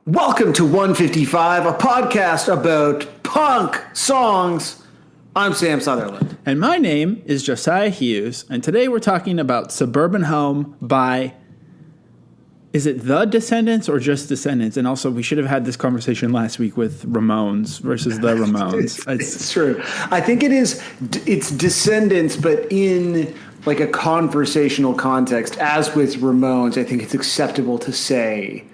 Welcome to 155, a podcast about punk songs. I'm Sam Sutherland. And my name is Josiah Hughes, and today we're talking about Suburban Home by, is it The Descendents or just Descendents? And also, we should have had this conversation last week with Ramones versus The Ramones. It's true. I think it's Descendents, but in like a conversational context, as with Ramones, I think it's acceptable to say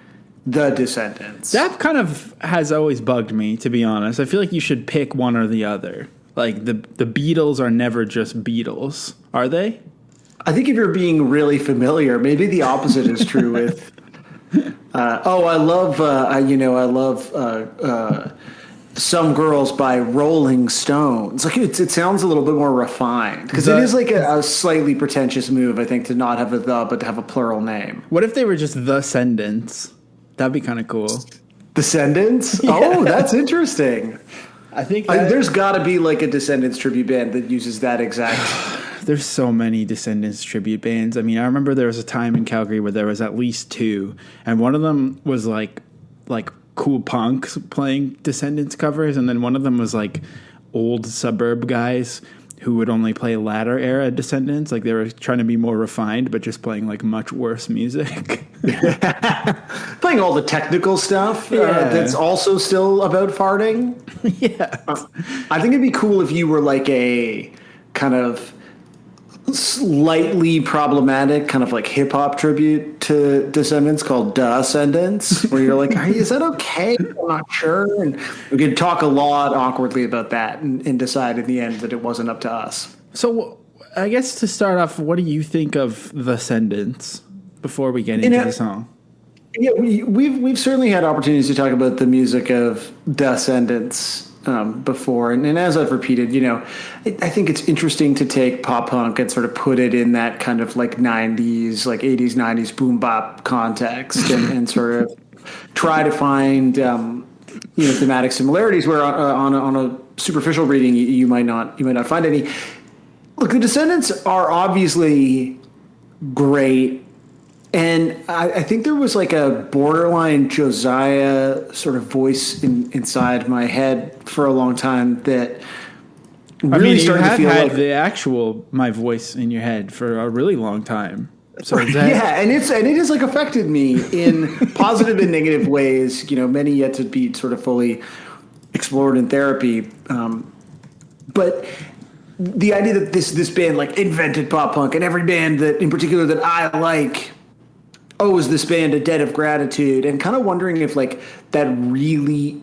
The Descendents. That kind of has always bugged me, to be honest. I feel like you should pick one or the other. Like, the Beatles are never just Beatles, are they? I think if you're being really familiar, maybe the opposite is true with. I love Some Girls by Rolling Stones. Like it sounds a little bit more refined because it is like a slightly pretentious move, I think, to not have a the but to have a plural name. What if they were just The Descendants? That'd be kind of cool. Descendants? Yeah. Oh, that's interesting. I think there's got to be like a Descendants tribute band that uses that exact. There's so many Descendants tribute bands. I mean, I remember there was a time in Calgary where there was at least two, and one of them was like cool punks playing Descendants covers, and then one of them was like old suburb guys who would only play latter era Descendants. Like they were trying to be more refined, but just playing like much worse music. Playing all the technical stuff that's also still about farting. Yeah. I think it'd be cool if you were like a kind of slightly problematic kind of like hip hop tribute to Descendants called Descendents, where you're like, is that okay? I'm not sure. And we could talk a lot awkwardly about that and decide in the end that it wasn't up to us. So I guess to start off, what do you think of Descendants before we get into the song? Yeah, we've certainly had opportunities to talk about the music of Descendants before, and as I've repeated, I think it's interesting to take pop punk and sort of put it in that kind of like 90s, like 80s, 90s boom bop context, and sort of try to find thematic similarities where on a superficial reading you might not find any. Look, the Descendants are obviously great. And I think there was like a borderline Josiah sort of voice inside my head for a long time that really started to feel like... you have had the actual my voice in your head for a really long time. So and it is like affected me in positive and negative ways, many yet to be sort of fully explored in therapy. But the idea that this band like invented pop punk, and every band that in particular that I like owes this band a debt of gratitude, and kind of wondering if like that really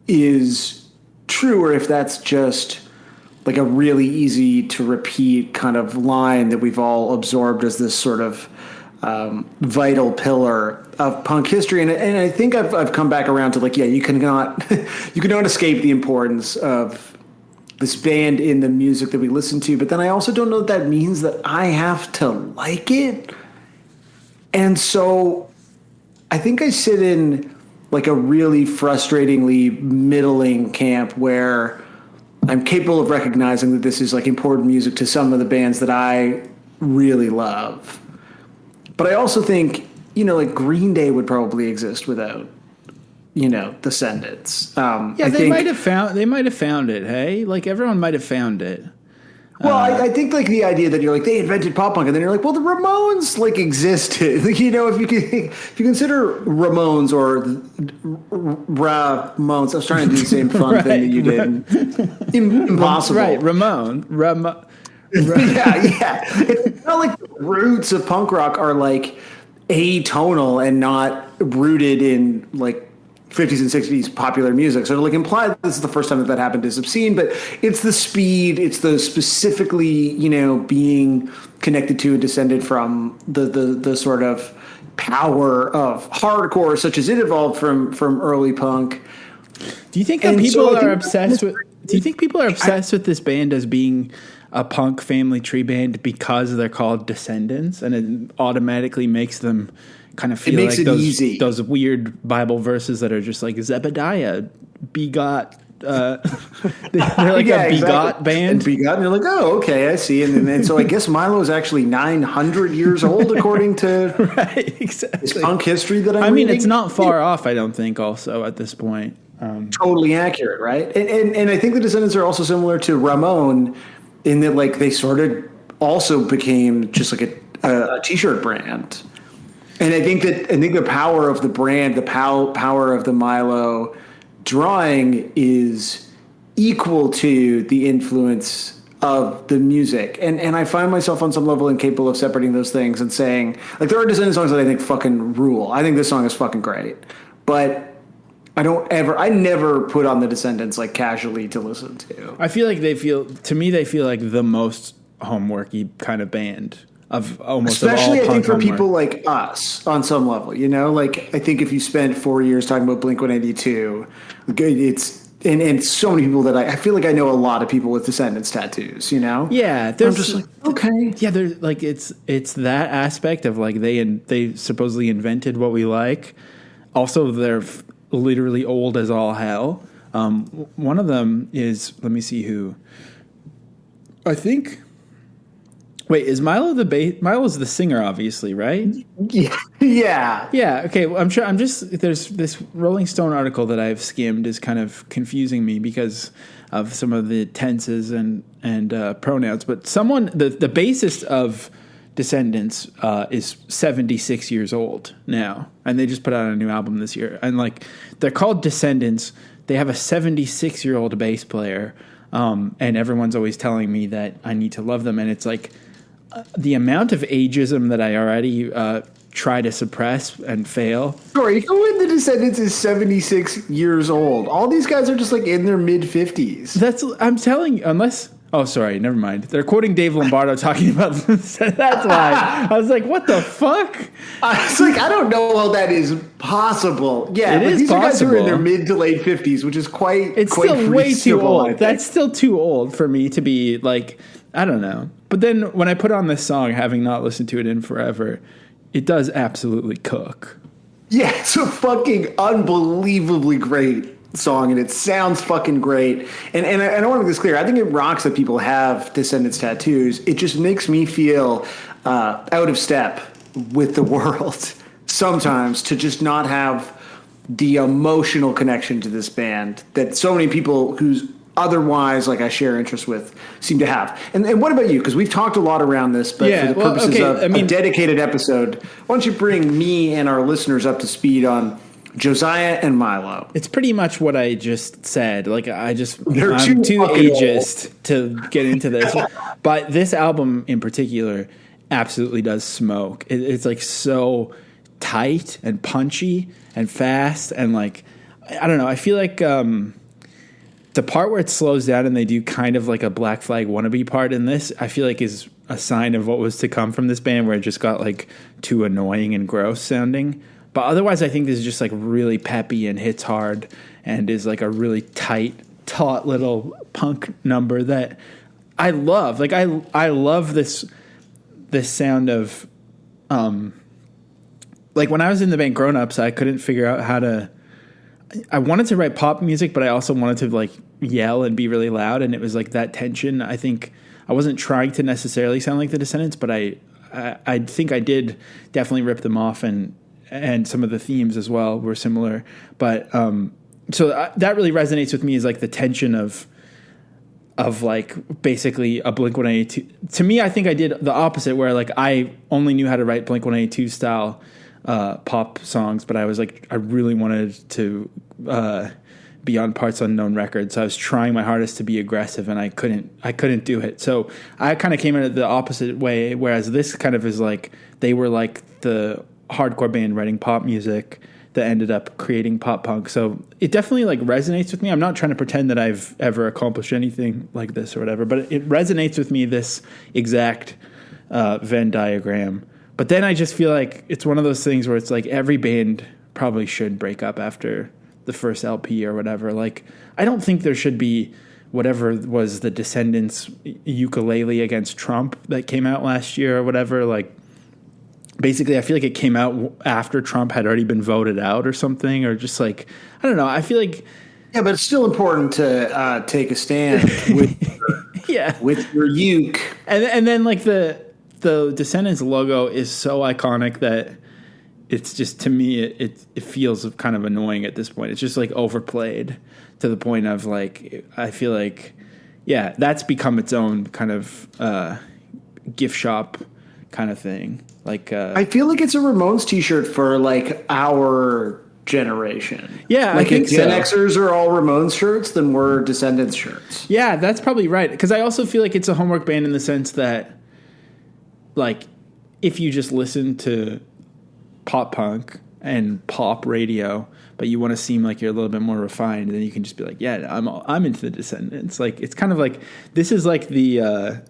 is true or if that's just like a really easy to repeat kind of line that we've all absorbed as this sort of vital pillar of punk history. And I think I've come back around to like, you cannot escape the importance of this band in the music that we listen to. But then I also don't know that means that I have to like it. And so I think I sit in like a really frustratingly middling camp where I'm capable of recognizing that this is like important music to some of the bands that I really love. But I also think, like Green Day would probably exist without, Descendants. They might have found it. Hey, like everyone might have found it. Well, I think like the idea that you're like they invented pop punk, and then you're like, well, the Ramones like existed. Like, if you consider Ramones or Ramones, I was trying to do the same fun thing that you did. Impossible, right? Ramon. Yeah. It's not like the roots of punk rock are like atonal and not rooted in like 50s and 60s popular music. So to like imply that this is the first time that happened is obscene, but it's the speed, it's the specifically, being connected to and descended from the sort of power of hardcore, such as it evolved from early punk. Do you think people are obsessed with this band as being a punk family tree band because they're called Descendants, and it automatically makes them kind of feel like those weird Bible verses that are just like Zebediah begot they're like a begot band. And begot, and you're like, oh, okay, I see. And so I guess Milo is actually 900 years old, according to right, exactly. his punk history that I mean, it's not far off, I don't think, also, at this point. Totally accurate, right? And I think the Descendants are also similar to Ramon in that, like, they sort of also became just like a T-shirt brand. And I think the power of the brand, the power of the Milo drawing is equal to the influence of the music. And I find myself on some level incapable of separating those things and saying, like, there are Descendants songs that I think fucking rule. I think this song is fucking great. But I never put on the Descendants like casually to listen to. I feel like they feel like the most homeworky kind of band of almost especially of all I think for homework. people like us on some level, you know, like I think if you spent 4 years talking about Blink-182, it's and so many people that I feel like I know a lot of people with Descendants tattoos, you know? Yeah, I'm just like, okay. Yeah, there's like it's that aspect of like they supposedly invented what we like. Also, they're literally old as all hell. One of them is, let me see who. I think. Wait, is Milo the bass? Milo's the singer, obviously, right? Yeah. Yeah. Okay. Well, I'm sure. I'm just there's this Rolling Stone article that I've skimmed is kind of confusing me because of some of the tenses and pronouns. But the bassist of Descendants is 76 years old now, and they just put out a new album this year. And like they're called Descendants. They have a 76-year-old bass player, and everyone's always telling me that I need to love them. And it's like the amount of ageism that I already try to suppress and fail. Sorry, who in the Descendants is 76 years old? All these guys are just like in their mid-50s. I'm telling you, unless. Oh, sorry, never mind. They're quoting Dave Lombardo talking about this. That's why. I was like, what the fuck? It's like, I don't know how that is possible. Yeah, it is these possible. are guys who are in their mid to late 50s, which is it's still way too old. That's still too old for me to be like, I don't know. But then when I put on this song, having not listened to it in forever, it does absolutely cook. Yeah, it's a fucking unbelievably great song, and it sounds fucking great. And I want to make this clear. I think it rocks that people have Descendants tattoos. It just makes me feel out of step with the world sometimes to just not have the emotional connection to this band that so many people who's otherwise like I share interest with seem to have. And what about you? Because we've talked a lot around this, but for the purposes of a dedicated episode, why don't you bring me and our listeners up to speed on Josiah and Milo? It's pretty much what I just said. Like I'm too ageist to get into this. But this album in particular absolutely does smoke. It's like so tight and punchy and fast and like I don't know. I feel like the part where it slows down and they do kind of like a Black Flag wannabe part in this, I feel like is a sign of what was to come from this band, where it just got like too annoying and gross sounding. But otherwise, I think this is just like really peppy and hits hard and is like a really tight, taut little punk number that I love. Like I love this sound of, like when I was in the band Grown Ups, I couldn't figure out how to. I wanted to write pop music, but I also wanted to like yell and be really loud, and it was like that tension. I think I wasn't trying to necessarily sound like the Descendants, but I think I did definitely rip them off, and some of the themes as well were similar. But so that really resonates with me, is like the tension of like basically a Blink-182. To me, I think I did the opposite, where like I only knew how to write Blink-182 style pop songs, but I was like, I really wanted to be on Parts Unknown records. So I was trying my hardest to be aggressive, and I couldn't do it. So I kind of came at it the opposite way, whereas this kind of is like, they were like the hardcore band writing pop music that ended up creating pop punk. So it definitely like resonates with me. I'm not trying to pretend that I've ever accomplished anything like this or whatever, but it resonates with me, this exact Venn diagram. But then I just feel like it's one of those things where it's like every band probably should break up after the first LP or whatever. Like, I don't think there should be whatever was the Descendants ukulele against Trump that came out last year or whatever. Like, basically, I feel like it came out after Trump had already been voted out or something, or just like, I don't know. I feel like Yeah, but it's still important to take a stand Yeah. with your uke. And then like the Descendents logo is so iconic that it's just, to me, it feels kind of annoying at this point. It's just like overplayed to the point of like, I feel like, yeah, that's become its own kind of gift shop kind of thing. Like, I feel like it's a Ramones t-shirt for like our generation. Yeah, like I think if Gen so. Xers are all Ramones shirts, then we're Descendants shirts. Yeah, that's probably right. Because I also feel like it's a homework band in the sense that, like, if you just listen to pop punk and pop radio, but you want to seem like you're a little bit more refined, then you can just be like, yeah, I'm into the Descendants. Like, it's kind of like, this is like the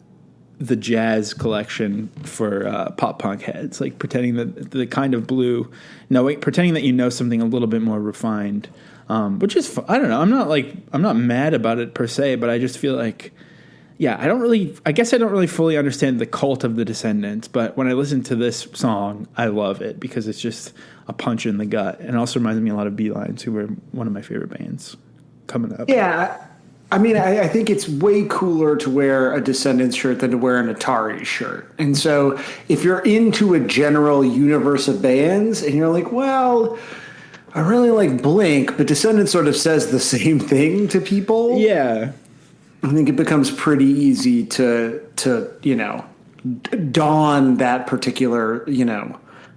jazz collection for pop punk heads, like pretending that the kind of blue, pretending that you know something a little bit more refined, which is I don't know. I'm not mad about it per se, but I just feel like, yeah, I guess I don't really fully understand the cult of the Descendants, but when I listen to this song, I love it because it's just a punch in the gut, and it also reminds me a lot of Beelines, who were one of my favorite bands coming up. Yeah. I mean, I think it's way cooler to wear a Descendants shirt than to wear an Atari shirt. And so if you're into a general universe of bands and you're like, well, I really like Blink, but Descendants sort of says the same thing to people. Yeah. I think it becomes pretty easy to don that particular,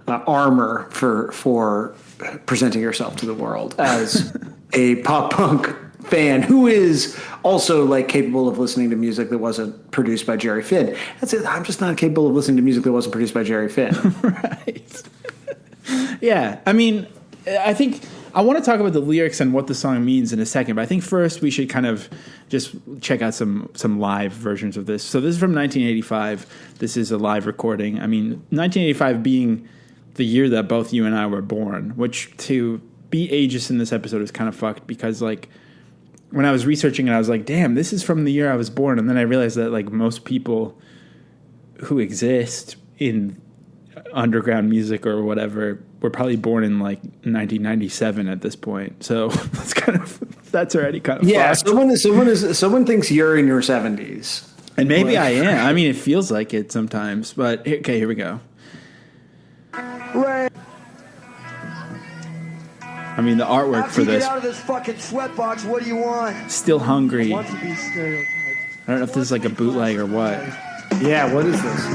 armor for presenting yourself to the world as a pop punk fan who is also like capable of listening to music that wasn't produced by Jerry Finn. That's it. I'm just not capable of listening to music that wasn't produced by Jerry Finn. Right. Yeah. I mean, I think I want to talk about the lyrics and what the song means in a second, but I think first we should kind of just check out some live versions of this. So this is from 1985. This is a live recording. I mean, 1985 being the year that both you and I were born, which to be ageist in this episode is kind of fucked because, like, when I was researching it, I was like, damn, this is from the year I was born. And then I realized that, like, most people who exist in underground music or whatever were probably born in, like, 1997 at this point. So that's already kind of fucked. Someone thinks you're in your 70s. And maybe I am. I mean, it feels like it sometimes. But, okay, here we go. Right. I mean, the artwork for this. Get out of this fucking sweatbox. What do you want? Still Hungry. Want to be stereotyped. I don't know if this is like a bootleg or what. Yeah, what is this?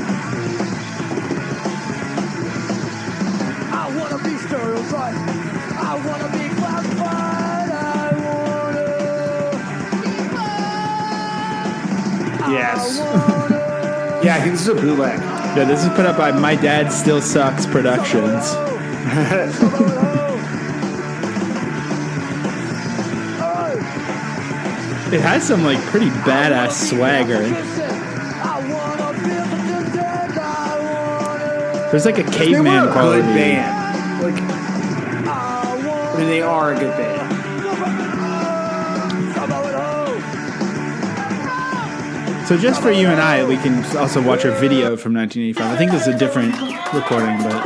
I want to be stereotyped. I want to be classified. Yes. Yeah, I think this is a bootleg. Yeah, this is put up by My Dad Still Sucks Productions. It has some, like, pretty badass swagger. There's like a caveman quality. Good band. Like, I mean, they are a good band. So just for you and I, we can also watch a video from 1985. I think this is a different recording, but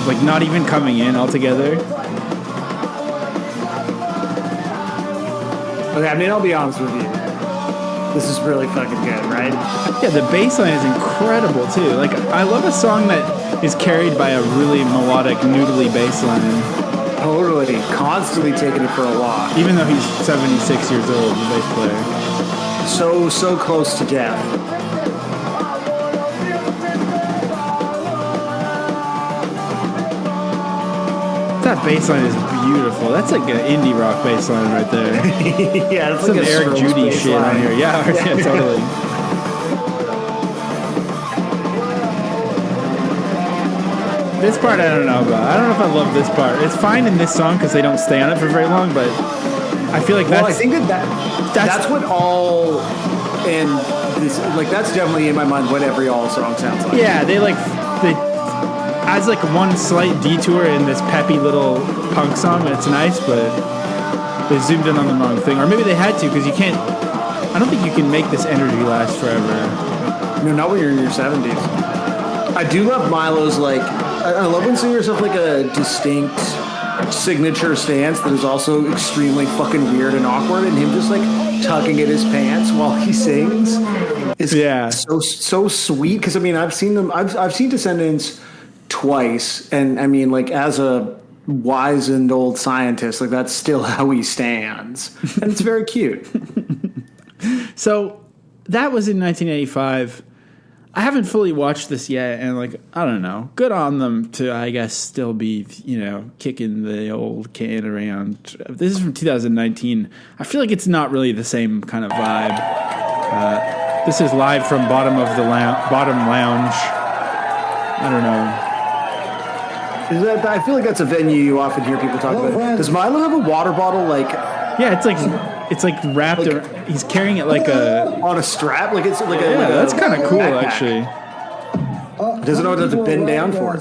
like not even coming in altogether. Okay, I mean, I'll be honest with you. This is really fucking good, right? Yeah, the bass line is incredible too. Like, I love a song that is carried by a really melodic, noodly bass line. Totally. Constantly taking it for a walk. Even though he's 76 years old, the bass player. So close to death. That bass line is beautiful. That's like an indie rock bass line right there. Yeah, that's some like Eric Judy shit line. on here. Yeah, totally. This part I don't know about. I don't know if I love this part. It's fine in this song because they don't stay on it for very long, but I feel like that's... Well, I think that's what all... And this, like, that's definitely in my mind what every all song sounds like. Yeah, they as like one slight detour in this peppy little punk song, and it's nice, but they zoomed in on the wrong thing. Or maybe they had to, because you can't... I don't think you can make this energy last forever. No, not when you're in your 70s. I do love Milo's, like, I love when singers have like a distinct signature stance that is also extremely fucking weird and awkward, and him just like tugging at his pants while he sings is so sweet. Because I mean, I've seen Descendents twice, and I mean, like, as a wizened old scientist, like, that's still how he stands, and it's very cute. So that was in 1985. I haven't fully watched this yet, and like, I don't know. Good on them to, I guess, still be, kicking the old can around. This is from 2019. I feel like it's not really the same kind of vibe. This is live from Bottom Lounge. I don't know. I feel like that's a venue you often hear people talk about. Does Milo have a water bottle like? Yeah, it's like wrapped. Like, he's carrying it like on a strap. Like it's like a. Yeah, that's kind of cool, backpack. Actually. Doesn't know what to bend down for.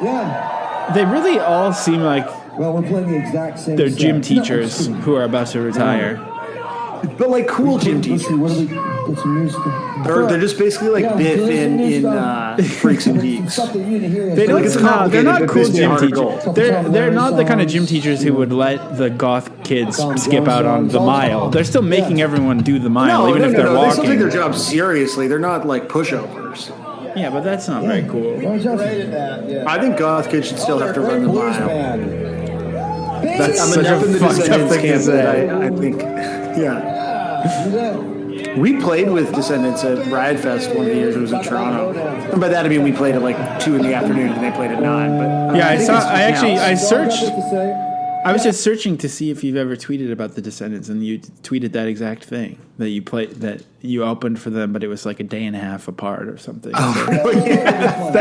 Yeah. They really all seem like we're playing the exact same. They're gym teachers who are about to retire. But like cool gym teachers. They're just basically like Biff in Freaks and Geeks. They're not cool gym teachers. They're not the kind of gym teachers who would let the goth kids skip out on the mile. They're still making everyone do the mile, even if they're walking. They still take their job seriously. They're not like pushovers. Yeah, but that's not very cool. I think goth kids should still have to run the mile. That's such a fucked up thing to say. I think, yeah. We played with Descendents at Riot Fest one of the years. It was in Toronto. And by that I mean we played at like 2 in the afternoon and they played at 9. But yeah, I searched. I was just searching to see if you've ever tweeted about the Descendents, and you tweeted that exact thing that you opened for them, but it was like a day and a half apart or something. Oh, really? Yeah.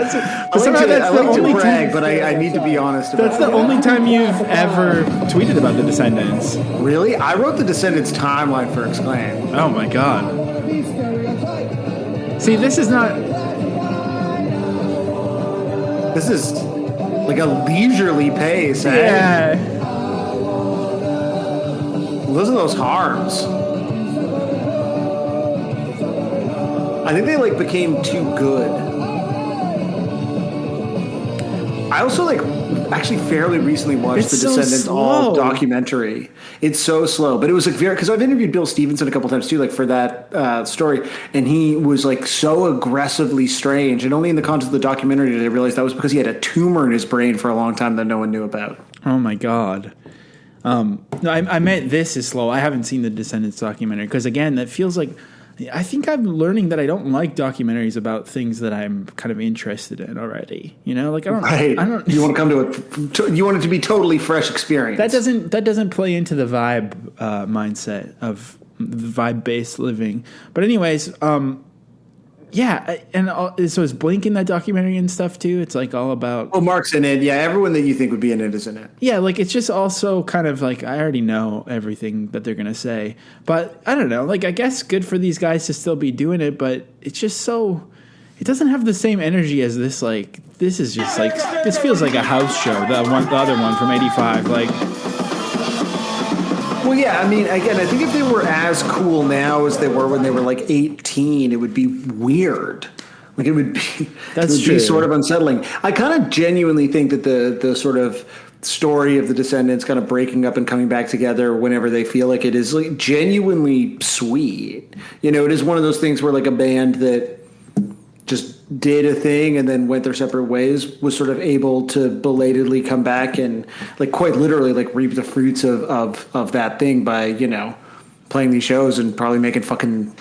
I like to brag, but I need to be honest about That's the only time you've ever tweeted about the Descendents. Really? I wrote the Descendents timeline for Exclaim. Oh my god. See, this is not... This is like a leisurely pace, eh? Yeah. Listen to those harms. I think they like became too good. I also actually fairly recently watched the Descendants all documentary. It's so slow, but it was like very, because I've interviewed Bill Stevenson a couple times too, like for that story, and he was like so aggressively strange, and only in the context of the documentary did I realize that was because he had a tumor in his brain for a long time that no one knew about. Oh my god. No, I meant this is slow. I haven't seen the Descendants documentary because, again, that feels like I think I'm learning that I don't like documentaries about things that I'm kind of interested in already. You know, like I don't. Right. I don't. You want to come to you want it to be totally fresh experience. That doesn't play into the vibe mindset of vibe based living. But anyways, yeah, and so is Blink in that documentary and stuff too? It's like all about... Oh, Mark's in it. Yeah, everyone that you think would be in it is in it. Yeah, like it's just also kind of like I already know everything that they're going to say. But I don't know. Like I guess good for these guys to still be doing it, but it's just so... It doesn't have the same energy as this. Like this is just like... This feels like a house show, the other one from 85. Like... Well, yeah, I mean, again, I think if they were as cool now as they were when they were like 18, it would be weird. Like it would be sort of unsettling. I kind of genuinely think that the sort of story of the Descendants kind of breaking up and coming back together whenever they feel like it is like genuinely sweet. You know, it is one of those things where like a band that just did a thing and then went their separate ways was sort of able to belatedly come back and like quite literally like reap the fruits of that thing by, you know, playing these shows and probably making fucking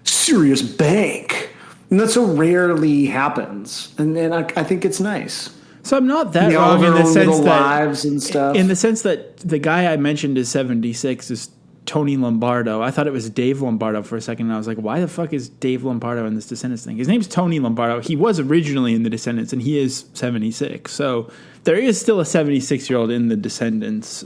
serious bank. And that so rarely happens. And I think it's nice. So I'm not that wrong in the sense that lives and stuff. In the sense that the guy I mentioned is 76 is Tony Lombardo. I thought it was Dave Lombardo for a second, and I was like, why the fuck is Dave Lombardo in this Descendants thing? His name's Tony Lombardo. He was originally in the Descendants, and he is 76. So there is still a 76-year-old in the Descendants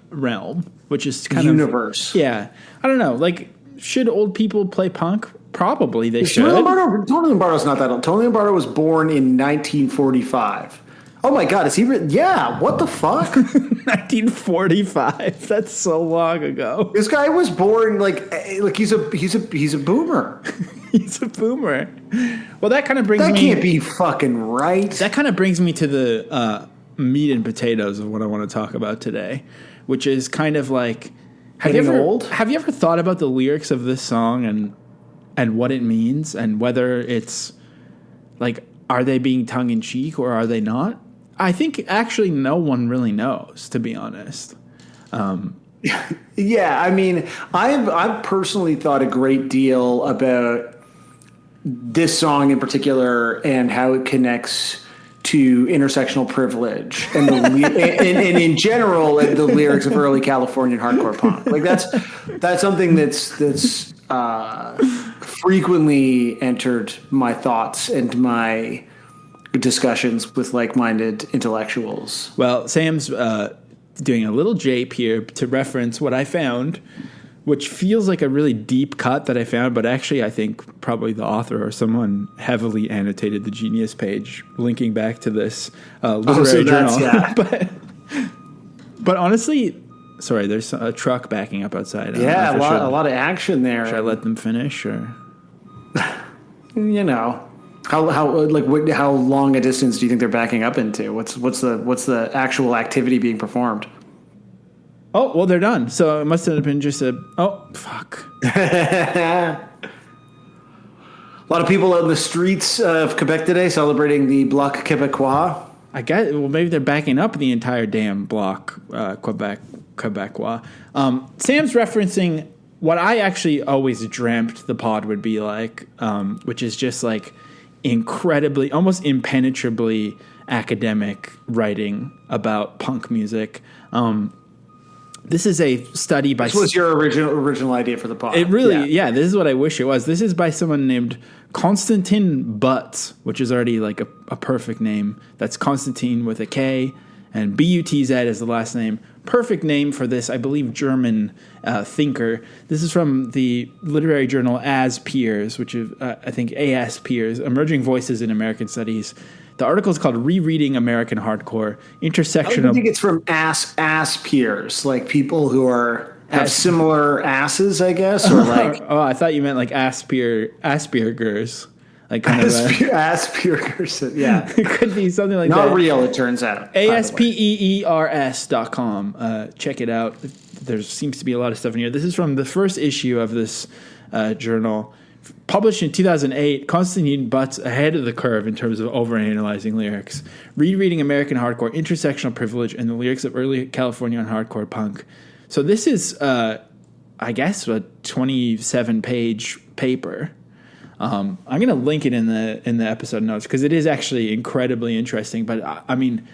realm, which is kind of... Universe. Yeah. I don't know. Like, should old people play punk? Probably they should. Tony Lombardo's not that old. Tony Lombardo was born in 1945. Oh my God, is he? Yeah, what the fuck? 1945. That's so long ago. This guy was born like he's a boomer. He's a boomer. Well, that kind of brings That me... can't be fucking right. That kind of brings me to the meat and potatoes of what I want to talk about today, which is kind of like... Have you ever thought about the lyrics of this song and what it means and whether it's like, are they being tongue in cheek or are they not? I think actually no one really knows, to be honest. Yeah, I mean, I've personally thought a great deal about this song in particular and how it connects to intersectional privilege and and in general the lyrics of early Californian hardcore punk. Like that's something that's frequently entered my thoughts and my discussions with like-minded intellectuals. Well, Sam's doing a little jape here to reference what I found, which feels like a really deep cut that I found, but actually I think probably the author or someone heavily annotated the Genius page linking back to this literary journal. Yeah. But honestly, sorry, there's a truck backing up outside. Yeah, a lot of action there. Should I let them finish or? You know, how long a distance do you think they're backing up into? What's the actual activity being performed? Oh, well, they're done. So it must have been just oh, fuck. A lot of people out in the streets of Quebec today celebrating the Bloc Québécois. I guess, well, maybe they're backing up the entire damn block, Quebecois. Sam's referencing what I actually always dreamt the pod would be like, which is just like incredibly, almost impenetrably academic writing about punk music. This is a study by... This was your original idea for the pod. It really, yeah, this is what I wish it was. This is by someone named Konstantin Butz, which is already like a perfect name. That's Konstantin with a K, and Butz is the last name. Perfect name for this, I believe, German thinker. This is from the literary journal As Peers, which is, I think, AS Peers, Emerging Voices in American Studies. The article is called Rereading American Hardcore, Intersection I think it's from ass peers, like people who have similar asses, I guess, or like... Oh, I thought you meant like Asperger's. Like kind of Asperger's, yeah. It could be something like Not that. real, it turns out. ASPEERS.com. Check it out. There seems to be a lot of stuff in here. This is from the first issue of this journal. Published in 2008, Konstantin Butz ahead of the curve in terms of overanalyzing lyrics. Rereading American Hardcore, Intersectional Privilege, and the Lyrics of Early Californian Hardcore Punk. So this is, I guess, a 27-page paper. I'm going to link it in the episode notes because it is actually incredibly interesting. But, I mean...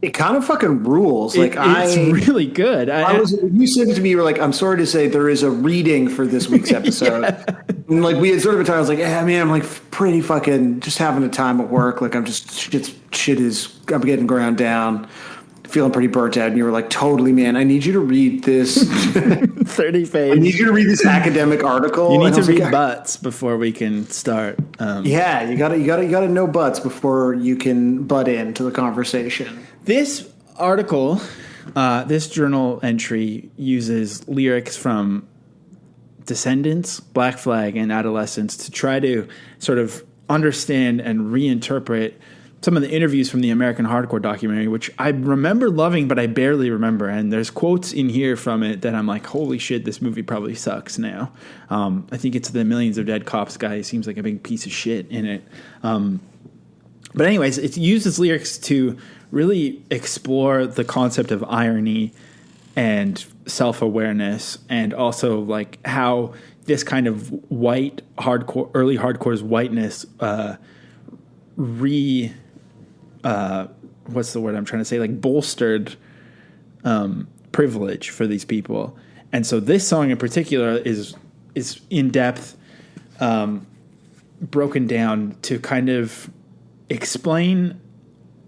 It kind of fucking rules. It's really good. You said it to me, you were like, I'm sorry to say there is a reading for this week's episode. Yeah. And like we had sort of a time, I was like, yeah, man, I'm like pretty fucking just having a time at work. Like I'm just, I'm getting ground down, feeling pretty burnt out. And you were like, totally, man, I need you to read this 30 page. I need you to read this academic article. You need to read Butts before we can start. Yeah, you gotta know Butts before you can butt into the conversation. This article, this journal entry uses lyrics from Descendents, Black Flag, and Adolescents to try to sort of understand and reinterpret some of the interviews from the American Hardcore documentary, which I remember loving, but I barely remember. And there's quotes in here from it that I'm like, holy shit, this movie probably sucks now. I think it's the Millions of Dead Cops guy. He seems like a big piece of shit in it. But anyways, it uses lyrics to really explore the concept of irony and self-awareness, and also like how this kind of white hardcore, early hardcore's whiteness, what's the word I'm trying to say? Like bolstered privilege for these people. And so this song in particular is in depth, broken down to kind of explain.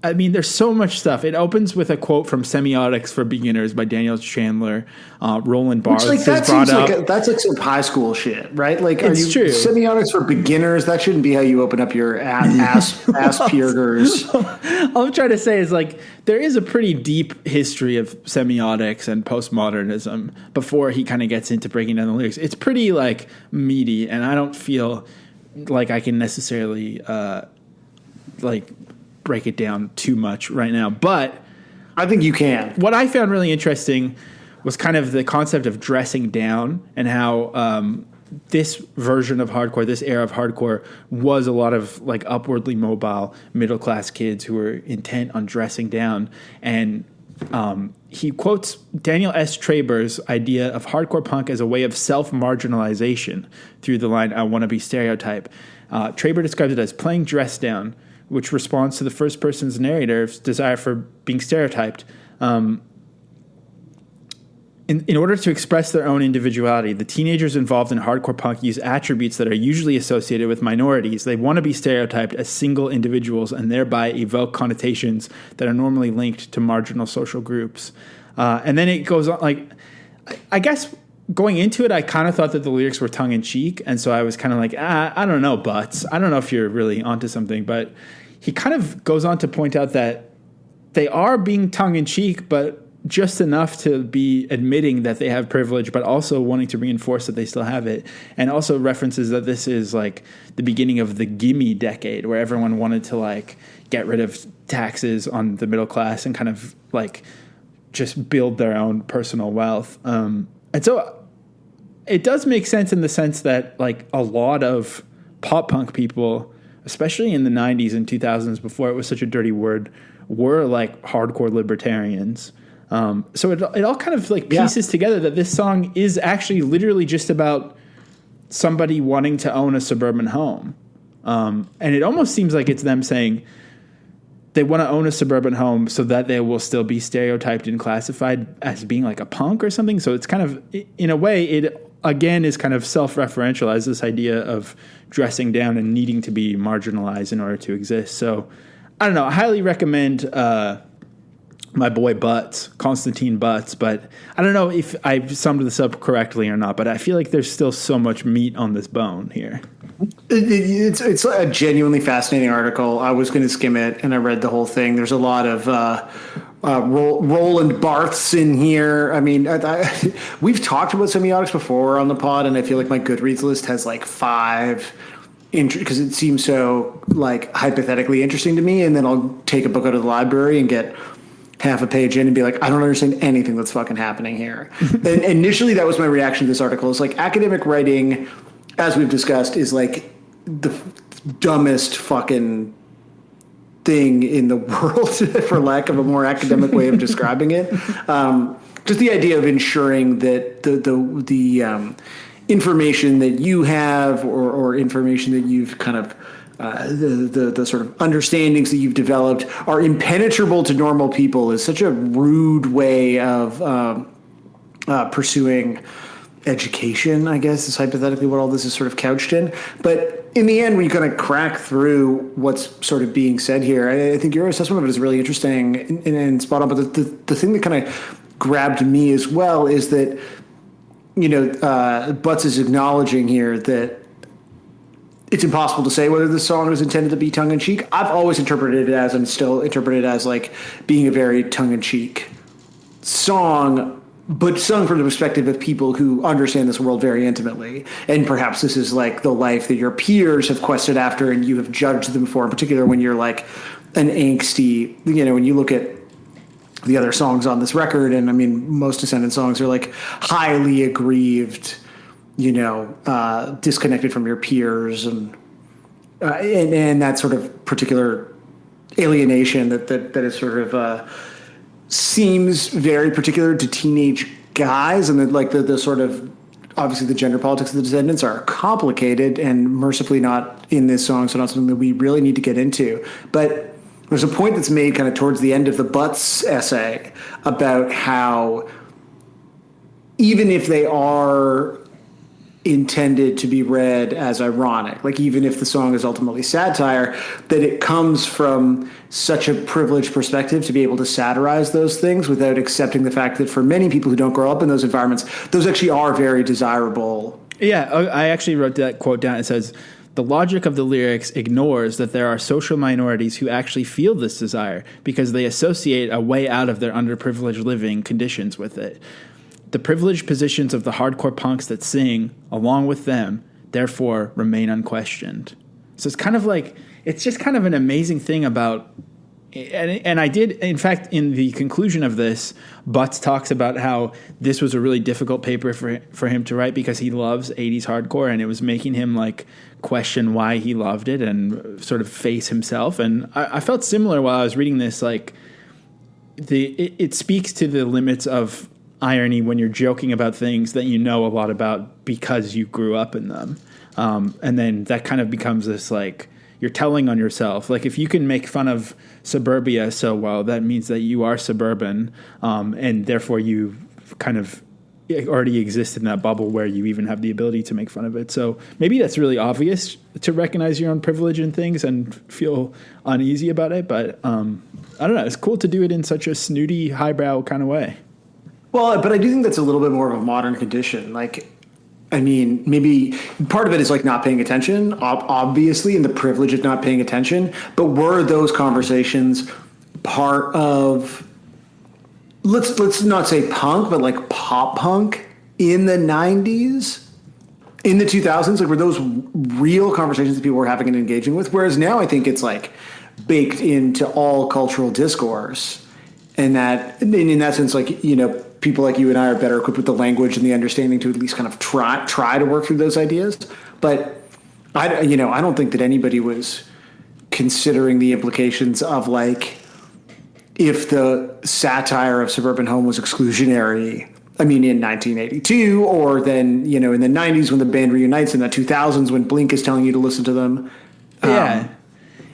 I mean, there's so much stuff. It opens with a quote from Semiotics for Beginners by Daniel Chandler. Roland Barthes has brought up. That's like some high school shit, right? Like, it's true. Semiotics for Beginners? That shouldn't be how you open up your Asperger's. All I'm trying to say is, like, there is a pretty deep history of semiotics and postmodernism before he kind of gets into breaking down the lyrics. It's pretty, like, meaty, and I don't feel like I can necessarily like break it down too much right now. But I think you can. What I found really interesting was kind of the concept of dressing down and how this version of hardcore, this era of hardcore, was a lot of like upwardly mobile middle class kids who were intent on dressing down. And he quotes Daniel S. Traber's idea of hardcore punk as a way of self-marginalization through the line, "I want to be stereotype." Traber describes it as playing dress down, which responds to the first person's narrative's desire for being stereotyped. In order to express their own individuality, the teenagers involved in hardcore punk use attributes that are usually associated with minorities. They want to be stereotyped as single individuals and thereby evoke connotations that are normally linked to marginal social groups. And then it goes on, like, I guess going into it, I kind of thought that the lyrics were tongue-in-cheek, and so I was kind of like, I don't know, Butts. I don't know if you're really onto something, but he kind of goes on to point out that they are being tongue-in-cheek, but just enough to be admitting that they have privilege, but also wanting to reinforce that they still have it. And also references that this is like the beginning of the gimme decade, where everyone wanted to like get rid of taxes on the middle class and kind of like just build their own personal wealth. And so it does make sense in the sense that like a lot of pop punk people, especially in the 90s and 2000s before it was such a dirty word, were like hardcore libertarians. So it all kind of like pieces together that this song is actually literally just about somebody wanting to own a suburban home. And it almost seems like it's them saying they want to own a suburban home so that they will still be stereotyped and classified as being like a punk or something. So it's kind of, in a way, it again is kind of self-referential as this idea of dressing down and needing to be marginalized in order to exist. So I don't know. I highly recommend my boy Butts, Constantine Butts, but I don't know if I've summed this up correctly or not, but I feel like there's still so much meat on this bone here. It's a genuinely fascinating article. I was going to skim it, and I read the whole thing. There's a lot of Roland Barths in here. I mean, we've talked about semiotics before on the pod, and I feel like my Goodreads list has like 5 because it seems so like hypothetically interesting to me, and then I'll take a book out of the library and get half a page in and be like, I don't understand anything that's fucking happening here. And initially that was my reaction to this article. It's like academic writing, as we've discussed, is like the dumbest fucking thing in the world, for lack of a more academic way of describing it. Just the idea of ensuring that the information that you have or information that you've kind of the sort of understandings that you've developed are impenetrable to normal people is such a rude way of pursuing education, I guess, is hypothetically what all this is sort of couched in. But in the end, when you kind of crack through what's sort of being said here, I think your assessment of it is really interesting and spot on. But the thing that kind of grabbed me as well is that, you know, Butts is acknowledging here that it's impossible to say whether the song is intended to be tongue-in-cheek. I've always interpreted it as, and still interpret it as, like being a very tongue-in-cheek song, but sung from the perspective of people who understand this world very intimately. And perhaps this is like the life that your peers have quested after and you have judged them for, in particular when you're like an angsty, you know, when you look at the other songs on this record, and I mean, most Descendents songs are like highly aggrieved, you know, disconnected from your peers, and that sort of particular alienation that is sort of seems very particular to teenage guys, and that like the sort of obviously the gender politics of the Descendents are complicated and mercifully not in this song, so not something that we really need to get into. But there's a point that's made kind of towards the end of the Butts essay about how even if they are intended to be read as ironic, like even if the song is ultimately satire, that it comes from such a privileged perspective to be able to satirize those things without accepting the fact that for many people who don't grow up in those environments, those actually are very desirable. Yeah, I actually wrote that quote down. It says, the logic of the lyrics ignores that there are social minorities who actually feel this desire because they associate a way out of their underprivileged living conditions with it. The privileged positions of the hardcore punks that sing, along with them, therefore remain unquestioned. So it's kind of like, it's just kind of an amazing thing about, and I did, in fact, in the conclusion of this, Butts talks about how this was a really difficult paper for him to write because he loves 80s hardcore, and it was making him like question why he loved it and sort of face himself. And I felt similar while I was reading this, like it speaks to the limits of irony when you're joking about things that you know a lot about because you grew up in them. And then that kind of becomes this, like, you're telling on yourself. Like, if you can make fun of suburbia so well, that means that you are suburban, and therefore you kind of already exist in that bubble where you even have the ability to make fun of it. So maybe that's really obvious to recognize your own privilege in things and feel uneasy about it. But I don't know. It's cool to do it in such a snooty, highbrow kind of way. Well, but I do think that's a little bit more of a modern condition. Like, I mean, maybe part of it is like not paying attention, obviously, and the privilege of not paying attention. But were those conversations part of, let's not say punk, but like pop punk in the 90s, in the 2000s? Like, were those real conversations that people were having and engaging with? Whereas now I think it's like baked into all cultural discourse. And that, in that sense, like, you know, people like you and I are better equipped with the language and the understanding to at least kind of try to work through those ideas. But I don't think that anybody was considering the implications of, like, if the satire of Suburban Home was exclusionary. I mean, in 1982, or then, you know, in the 90s when the band reunites, in the 2000s when Blink is telling you to listen to them. Yeah.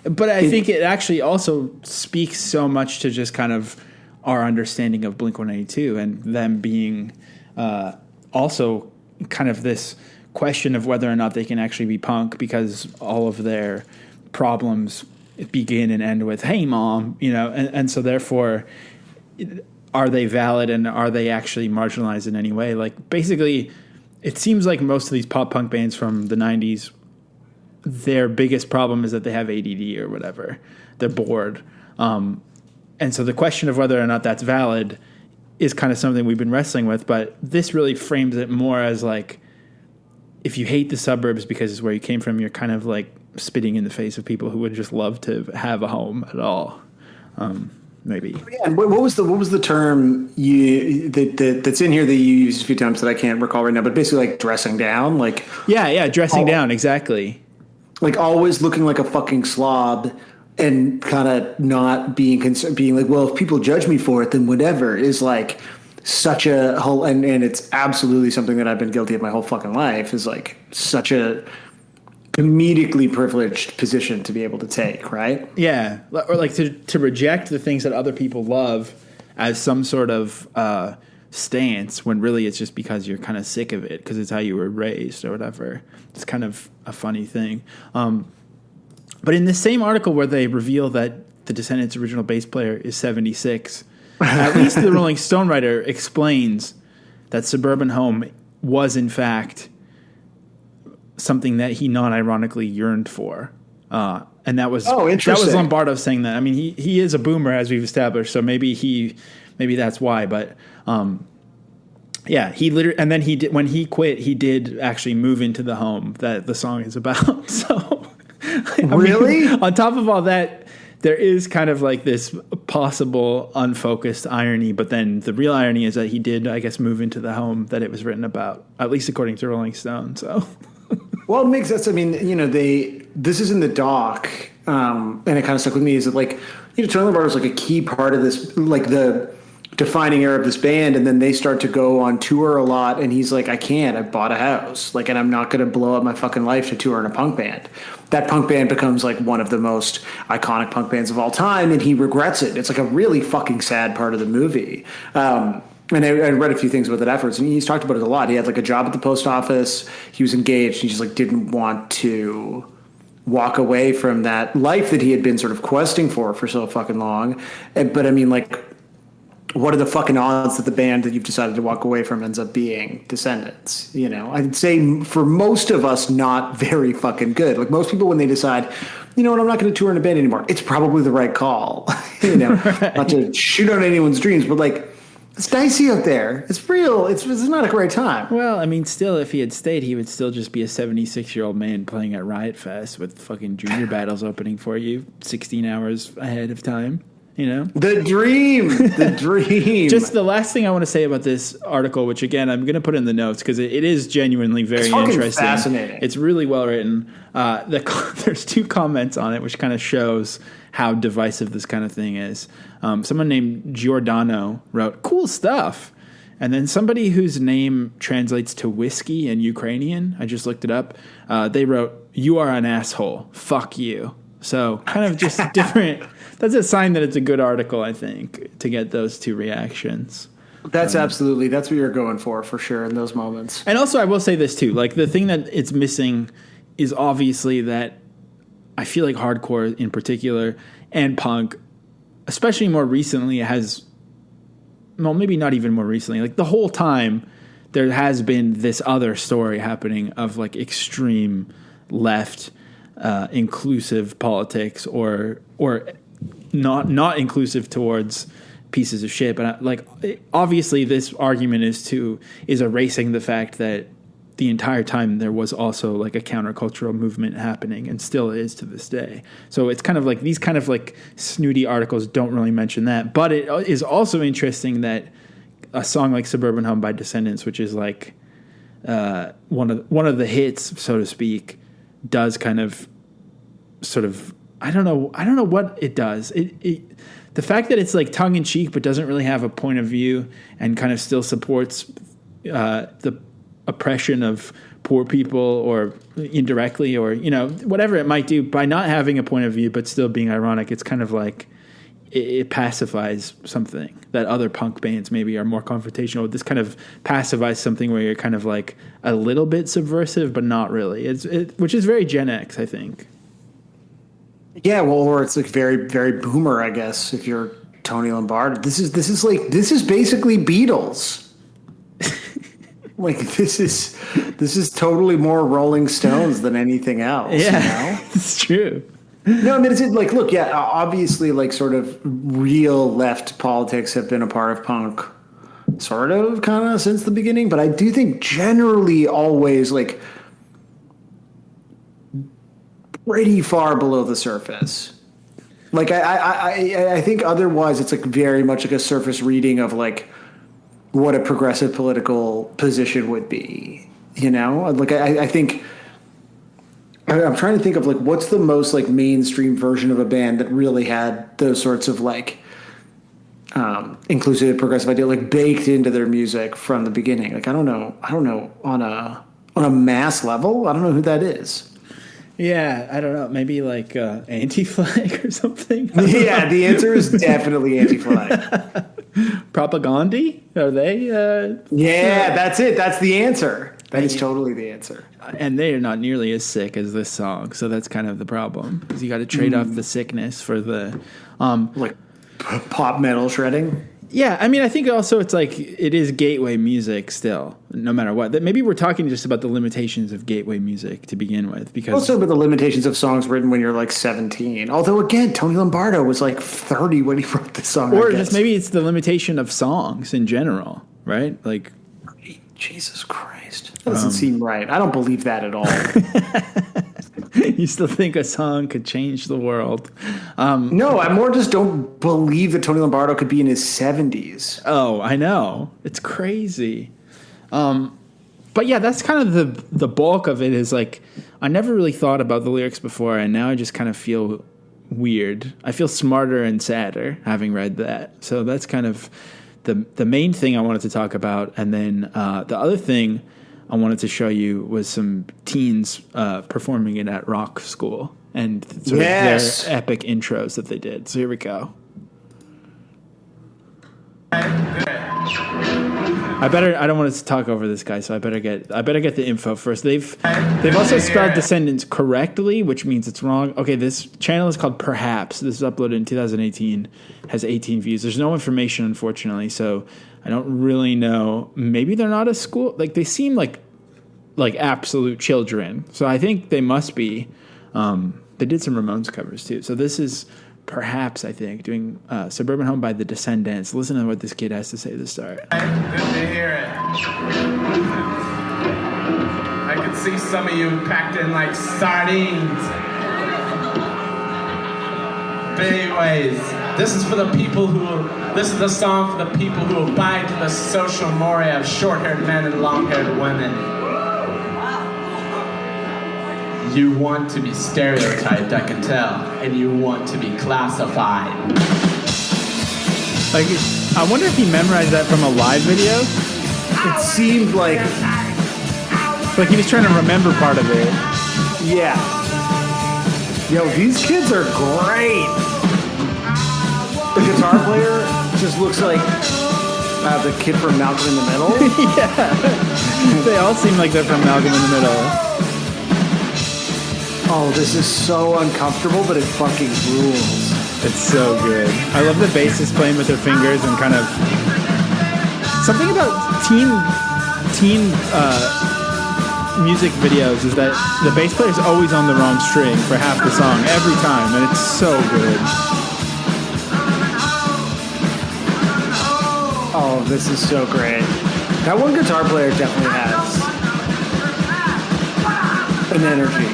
But I think it actually also speaks so much to just kind of our understanding of Blink-182 and them being also kind of this question of whether or not they can actually be punk, because all of their problems begin and end with, "Hey, Mom," you know, and so therefore, are they valid and are they actually marginalized in any way? Like, basically, it seems like most of these pop punk bands from the 90s, their biggest problem is that they have ADD or whatever. They're bored. And so the question of whether or not that's valid is kind of something we've been wrestling with. But this really frames it more as like, if you hate the suburbs because it's where you came from, you're kind of like spitting in the face of people who would just love to have a home at all. Maybe. Yeah, and what was the term that's in here that you used a few times that I can't recall right now? But basically, like, dressing down, like, yeah, dressing down, exactly. Like, always looking like a fucking slob and kind of not being concerned, being like, well, if people judge me for it, then whatever, is like such a whole, and it's absolutely something that I've been guilty of my whole fucking life, is like such a comedically privileged position to be able to take, right? Yeah, or like to reject the things that other people love as some sort of stance, when really it's just because you're kind of sick of it because it's how you were raised or whatever. It's kind of a funny thing. But in the same article where they reveal that the Descendents' original bass player is 76, at least the Rolling Stone writer explains that Suburban Home was in fact something that he non-ironically yearned for. And that was Lombardo saying that. I mean, he is a boomer, as we've established, so maybe that's why. But yeah, he literally, and then he did, when he quit, he did actually move into the home that the song is about. So really, on top of all that, there is kind of like this possible unfocused irony, but then the real irony is that he did, I guess, move into the home that it was written about, at least according to Rolling Stone. So. Well, it makes sense. I mean, you know, this is in the doc, and it kind of stuck with me, is that, like, you know, Tony Lombardo is like a key part of this, like the defining era of this band, and then they start to go on tour a lot, and he's like, I bought a house, like, and I'm not going to blow up my fucking life to tour in a punk band. That punk band becomes like one of the most iconic punk bands of all time, and he regrets it. It's like a really fucking sad part of the movie. And I read a few things about that afterwards, and he's talked about it a lot. He had like a job at the post office. He was engaged. He just like didn't want to walk away from that life that he had been sort of questing for so fucking long. But I mean, like, what are the fucking odds that the band that you've decided to walk away from ends up being Descendents? You know, I'd say for most of us, not very fucking good. Like, most people, when they decide, you know what, I'm not going to tour in a band anymore, it's probably the right call. You know, right. Not to shoot on anyone's dreams, but like, It's dicey out there. It's real. It's not a great time. Well, I mean, still, if he had stayed, he would still just be a 76-year-old man playing at Riot Fest with fucking junior battles opening for you 16 hours ahead of time. You know? The dream. The dream. Just the last thing I want to say about this article, which again, I'm going to put in the notes because it is genuinely very interesting. Fascinating. It's really well written. There's 2 comments on it, which kind of shows how divisive this kind of thing is. Someone named Giordano wrote, "Cool stuff." And then somebody whose name translates to whiskey in Ukrainian, I just looked it up, they wrote, "You are an asshole. Fuck you." So kind of just different. That's a sign that it's a good article, I think, to get those 2 reactions. That's absolutely, that's what you're going for sure in those moments. And also, I will say this too, like the thing that it's missing is obviously that I feel like hardcore in particular and punk, especially more recently, has, well, maybe not even more recently, like the whole time there has been this other story happening of like extreme left inclusive politics or not inclusive towards pieces of shit. But like, obviously this argument is erasing the fact that the entire time there was also like a countercultural movement happening and still is to this day. So it's kind of like these kind of like snooty articles don't really mention that, but it is also interesting that a song like Suburban Home by Descendents, which is like one of the hits, so to speak, does kind of sort of, I don't know what it does. The fact that it's like tongue in cheek, but doesn't really have a point of view and kind of still supports the oppression of poor people or indirectly, or, you know, whatever it might do by not having a point of view, but still being ironic. It's kind of like it pacifies something that other punk bands maybe are more confrontational with. This kind of pacifies something where you're kind of like a little bit subversive, but not really. Which is very Gen X, I think. Yeah, well, or it's like very, very boomer, I guess, if you're Tony Lombardo. This is basically Beatles. Like this is totally more Rolling Stones than anything else. Yeah, you know? It's true. No, I mean, it's like, look, yeah, obviously, like, sort of real left politics have been a part of punk, sort of, kind of, since the beginning. But I do think generally always, like, pretty far below the surface. Like, I think otherwise it's, like, very much like a surface reading of, like, what a progressive political position would be, you know? Like, I think... I'm trying to think of, like, what's the most, like, mainstream version of a band that really had those sorts of, like, inclusive progressive idea, like, baked into their music from the beginning. Like, I don't know on a mass level. I don't know who that is. Yeah, I don't know. Maybe like Anti-Flag or something. Yeah, the answer is definitely Anti-Flag. Propaganda? Are they? Yeah, that's it. That's the answer. That is totally the answer. And they are not nearly as sick as this song, so that's kind of the problem. Because you got to trade off the sickness for the like pop metal shredding. Yeah, I mean, I think also it's like it is gateway music still, no matter what. That maybe we're talking just about the limitations of gateway music to begin with, because also about the limitations of songs written when you're like 17. Although again, Tony Lombardo was like 30 when he wrote this song. Or just maybe it's the limitation of songs in general, right? Like, Jesus Christ, that doesn't seem right. I don't believe that at all. You still think a song could change the world? No, I more just don't believe that Tony Lombardo could be in his 70s. Oh, I know. It's crazy. But yeah, that's kind of the bulk of it is like, I never really thought about the lyrics before, and now I just kind of feel weird. I feel smarter and sadder having read that. So that's kind of the main thing I wanted to talk about. And then the other thing I wanted to show you was some teens performing it at rock school and sort of their epic intros that they did. So here we go. I don't want to talk over this guy, so I better get the info first. They've also spelled Descendants correctly, which means it's wrong. Okay, this channel is called Perhaps. This was uploaded in 2018, has 18 views. There's no information, unfortunately, so I don't really know. Maybe they're not a school. Like, they seem like absolute children, so I think they must be. They did some Ramones covers too. So this is perhaps, I think, doing Suburban Home by the Descendents. Listen to what this kid has to say to start. Good to hear it. I can see some of you packed in like sardines. But anyways, this is the song for the people who abide to the social mores of short-haired men and long-haired women. You want to be stereotyped, I can tell, and you want to be classified. Like, I wonder if he memorized that from a live video. It seemed like, Like he was trying to remember part of it. yeah. Yo, these kids are great. The guitar player just looks like the kid from Malcolm in the Middle. They all seem like they're from Malcolm in the Middle. Oh, this is so uncomfortable, but it fucking rules. It's so good. I love the bassist playing with their fingers and kind of something about teen music videos is that the bass player is always on the wrong string for half the song every time, and it's so good. Oh, this is so great. That one guitar player definitely has an energy.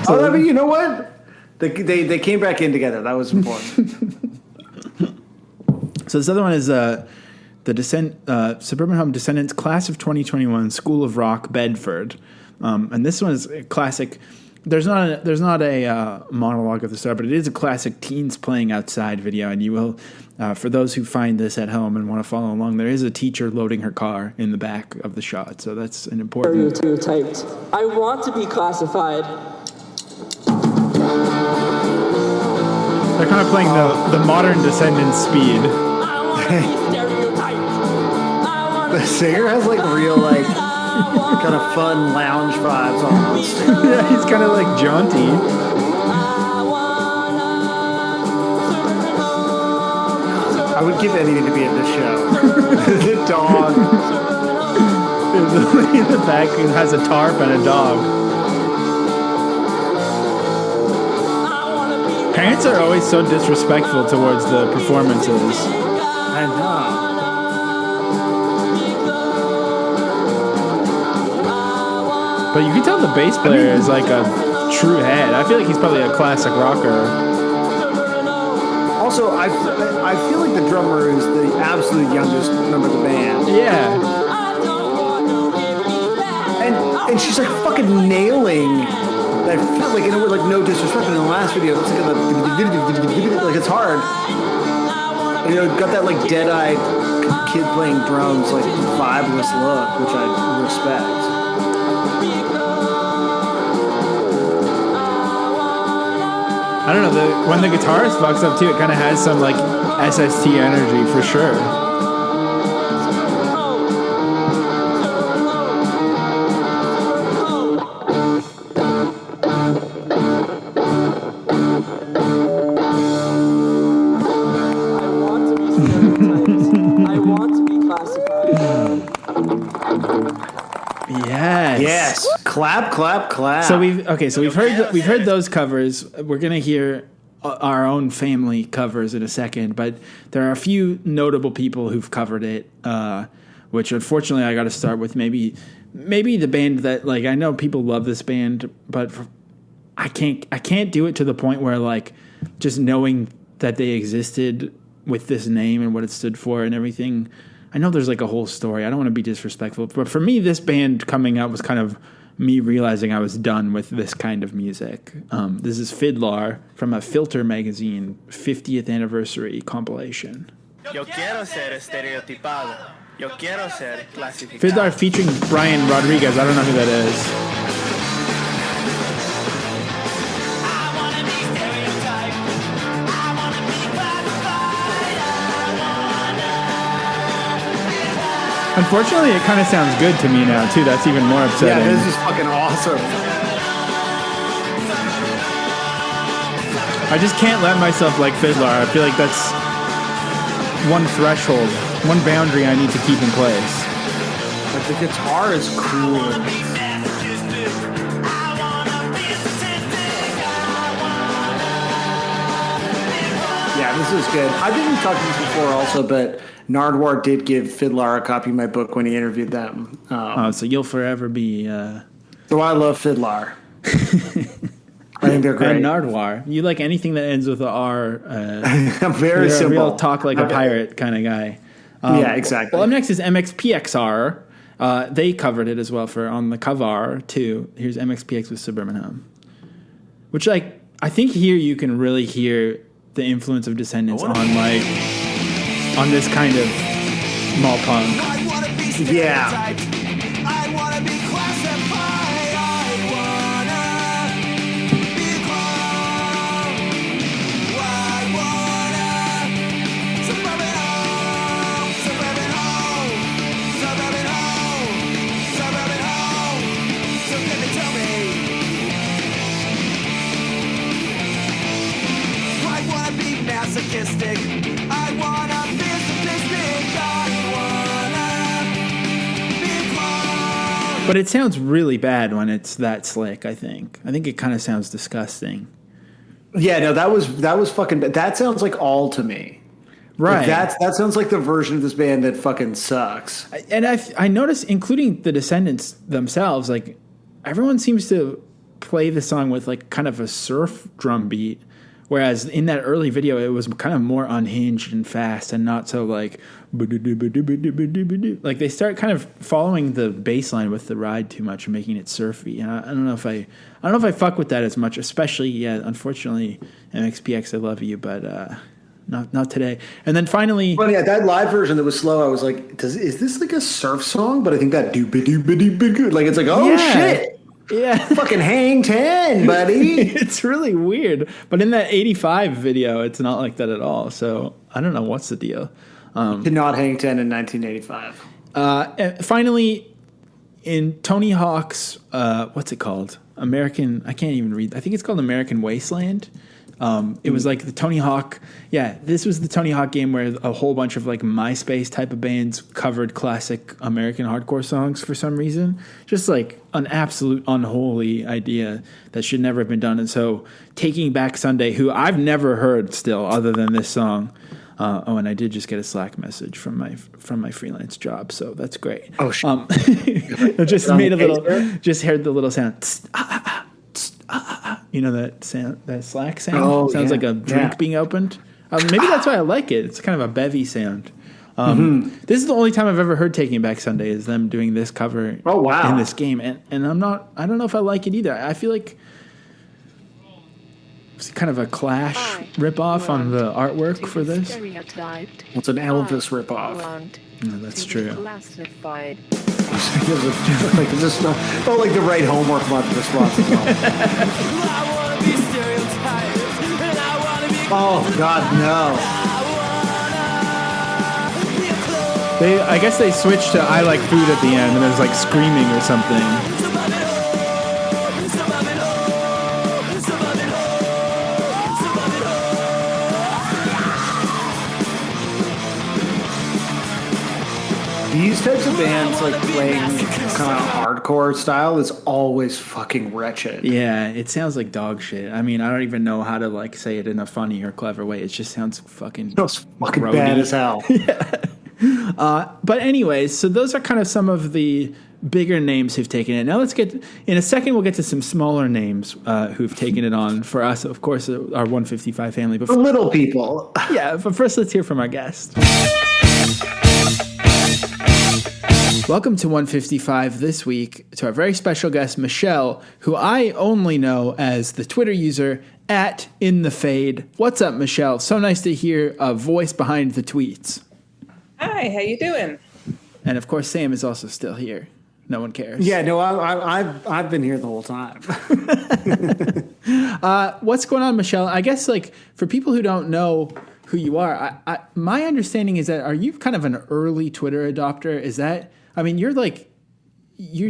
I mean, you know what? They came back in together. That was important. So this other one is the Suburban Home Descendents Class of 2021 School of Rock Bedford, and this one is a classic. There's not a monologue at the start, but it is a classic teens playing outside video, and you will, for those who find this at home and want to follow along, there is a teacher loading her car in the back of the shot, so that's an important. Stereotyped. I want to be classified. They're kind of playing the modern Descendants speed. I want to be stereotyped. The singer has like real kind of fun lounge vibes almost. Yeah, he's kind of like jaunty. I would give anything to be in this show. The dog. The lady in the back who has a tarp and a dog. Parents are always so disrespectful towards the performances. I know. But you can tell the bass player is like a true head. I feel like he's probably a classic rocker. Also, I feel like the drummer is the absolute youngest member of the band. Yeah. And she's like fucking nailing. I feel like, like no disrespect, in the last video, it's like it's hard. And, got that like dead-eyed kid playing drums, like vibeless look, which I respect. I don't know, when the guitarist fucks up too, it kind of has some like SST energy for sure. I want to be classified. Yes. Clap, clap, clap. So we've heard those covers. We're gonna hear our own family covers in a second, but there are a few notable people who've covered it, which unfortunately I got to start with maybe the band that like I know people love this band, but I can't do it to the point where like just knowing that they existed with this name and what it stood for and everything. I know there's like a whole story. I don't want to be disrespectful, but for me, this band coming out was kind of me realizing I was done with this kind of music. This is Fiddler from a Filter magazine 50th anniversary compilation. Yo quiero ser estereotipado. Yo quiero ser clasificado. Fiddler featuring Brian Rodriguez. I don't know who that is. Unfortunately, it kind of sounds good to me now, too. That's even more upsetting. Yeah, this is fucking awesome. I just can't let myself like Fiddler. I feel like that's one threshold, one boundary I need to keep in place. But the guitar is cool. was good. I think we've talked about this before also, but Nardwuar did give Fiddler a copy of my book when he interviewed them. So you'll forever be... So I love Fiddler. I think they're great. And Nardwuar. You like anything that ends with a R. I'm very you're simple. a real talk like a pirate kind of guy. Yeah, exactly. Well, up next is MXPXR. They covered it as well for on the cover too. Here's MXPX with Suburban Home, which I think here you can really hear the influence of Descendents on this kind of mall punk. Yeah. I wanna be sadistic. But it sounds really bad when it's that slick, I think. I think it kind of sounds disgusting. Yeah, no, that was fucking bad. That sounds like all to me. Right. Like that sounds like the version of this band that fucking sucks. And I noticed, including the Descendants themselves, like everyone seems to play the song with like kind of a surf drum beat. Whereas in that early video, it was kind of more unhinged and fast and not so like they start kind of following the bass line with the ride too much and making it surfy. And I don't know if I fuck with that as much, especially, unfortunately, MXPX, I love you, but not today. And then finally... Well, yeah, that live version that was slow, I was like, is this like a surf song? But I think that like it's like, oh shit! Yeah. Fucking hang 10, buddy. It's really weird. But in that 85 video, it's not like that at all. So I don't know what's the deal. Did not hang 10 in 1985. And finally, in Tony Hawk's, what's it called? I can't even read. I think it's called American Wasteland. It was like the Tony Hawk. Yeah, this was the Tony Hawk game where a whole bunch of like MySpace type of bands covered classic American hardcore songs for some reason. Just like an absolute unholy idea that should never have been done. And so Taking Back Sunday, who I've never heard still other than this song. And I did just get a Slack message from my freelance job, so that's great. Oh shit! I just made a little, just heard the little sound. You know that sound, that Slack sound? Sounds like a drink being opened. Maybe that's why I like it. It's kind of a bevy sound. This is the only time I've ever heard Taking Back Sunday is them doing this cover in this game. And I don't know if I like it either. I feel like it's kind of a Clash ripoff on the artwork for this. It's an Elvis ripoff. No, that's true. Like this felt like the right homework month response as well. Oh God, no! I guess they switched to "I Like Food" at the end, and there's like screaming or something. These types of bands, like playing kind of hardcore style, is always fucking wretched. Yeah, it sounds like dog shit. I mean, I don't even know how to like say it in a funny or clever way. It just sounds fucking. It's fucking bad as hell. Yeah. But anyways, so those are kind of some of the bigger names who've taken it. Now let's get in a second. We'll get to some smaller names who've taken it on for us. Of course, our 155 family, but for little people. Yeah, but first, let's hear from our guest. Welcome to 155 this week to our very special guest, Michelle, who I only know as the Twitter user @InTheFade. What's up, Michelle? So nice to hear a voice behind the tweets. Hi, how you doing? And of course, Sam is also still here. No one cares. Yeah, no, I've been here the whole time. What's going on, Michelle? I guess like for people who don't know who you are, my understanding is that are you kind of an early Twitter adopter? Is that? I mean, you're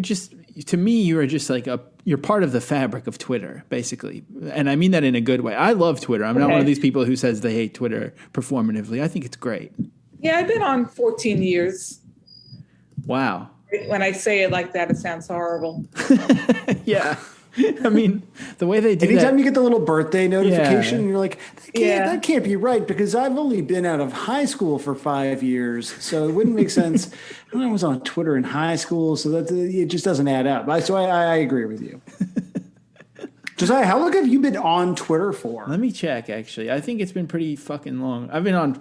just, to me, you're just like you're part of the fabric of Twitter, basically. And I mean that in a good way. I love Twitter. I'm not one of these people who says they hate Twitter performatively. I think it's great. Yeah, I've been on 14 years. Wow. When I say it like that, it sounds horrible. Yeah. I mean, the way they do Anytime that. you get the little birthday notification, Yeah. you're like, that can't be right because I've only been out of high school for 5 years, so it wouldn't make sense. I was on Twitter in high school, so that it just doesn't add up. So I agree with you. Josiah, how long have you been on Twitter for? Let me check, actually. I think it's been pretty fucking long. I've been on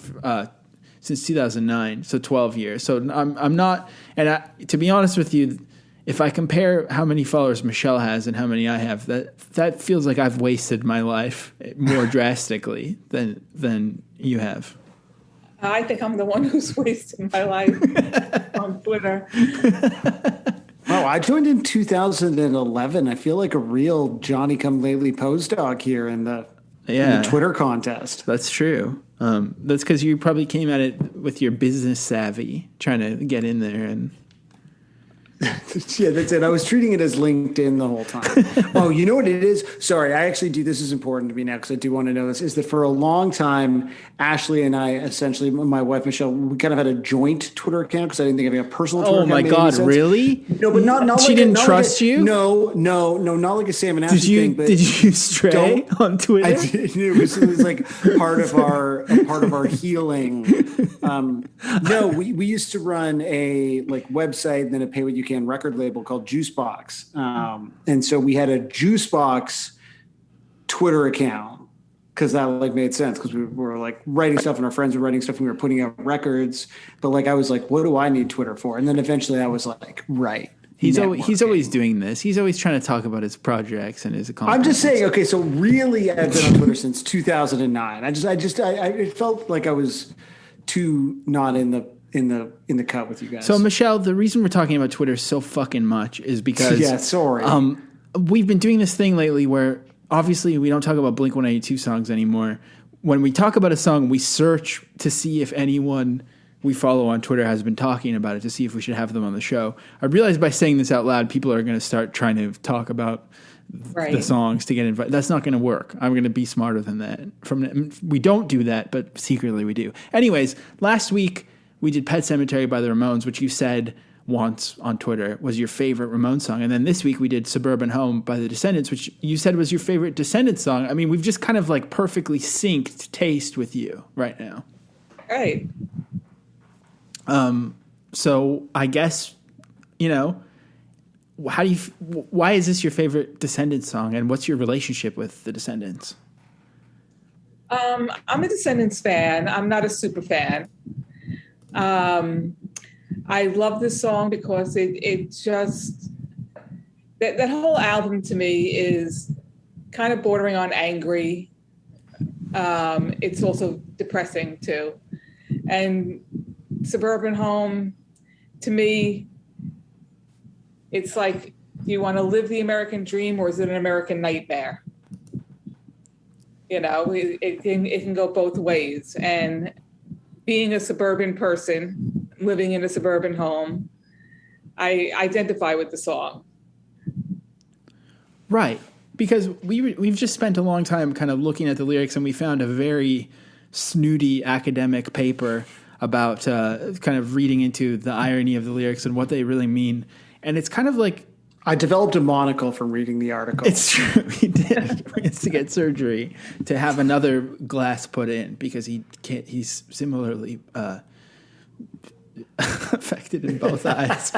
since 2009, so 12 years. So I'm not, and to be honest with you, if I compare how many followers Michelle has and how many I have, that feels like I've wasted my life more drastically than you have. I think I'm the one who's wasting my life on Twitter. Oh, I joined in 2011. I feel like a real Johnny-come-lately postdoc here in the Twitter contest. That's true. That's because you probably came at it with your business savvy, trying to get in there and. Yeah, that's it. I was treating it as LinkedIn the whole time. Oh, you know what it is? Sorry, I actually do. This is important to me now because I do want to know this. Is that for a long time, Ashley and I, essentially, my wife Michelle, we kind of had a joint Twitter account because I didn't think having a personal Twitter account. Oh my God, really? No, but not she like didn't trust you. No, not like a Sam and Ashley thing. But did you stray on Twitter? It was like part of our healing. No, we used to run a website and then a pay what you can record label called Juicebox, and so we had a Juicebox Twitter account because that made sense because we were writing stuff and our friends were writing stuff and we were putting out records. But I was like, what do I need Twitter for? And then eventually I was like, right. He's always doing this. He's always trying to talk about his projects and his accomplishments. I'm just saying. Okay, so really, I've been on Twitter since 2009. I it felt like I was too not in the cut with you guys. So Michelle, the reason we're talking about Twitter so fucking much is because we've been doing this thing lately where obviously we don't talk about Blink-182 songs anymore. When we talk about a song, we search to see if anyone we follow on Twitter has been talking about it to see if we should have them on the show. I realize by saying this out loud, people are going to start trying to talk about the songs to get invited. That's not going to work. I'm going to be smarter than that. We don't do that, but secretly we do. Anyways, last week we did Pet Sematary by the Ramones, which you said once on Twitter was your favorite Ramones song. And then this week we did Suburban Home by the Descendents, which you said was your favorite Descendents song. I mean, we've just kind of perfectly synced taste with you right now. Right. So I guess, why is this your favorite Descendents song and what's your relationship with the Descendents? I'm a Descendents fan. I'm not a super fan. I love this song because it just, that whole album to me is kind of bordering on angry. It's also depressing too. And Suburban Home, to me, it's like, do you want to live the American dream or is it an American nightmare? It can go both ways. And being a suburban person, living in a suburban home, I identify with the song. Right. Because we've just spent a long time kind of looking at the lyrics and we found a very snooty academic paper about kind of reading into the irony of the lyrics and what they really mean. And it's kind of like... I developed a monocle from reading the article. It's true. He did. He has to get surgery to have another glass put in because he's similarly affected in both eyes.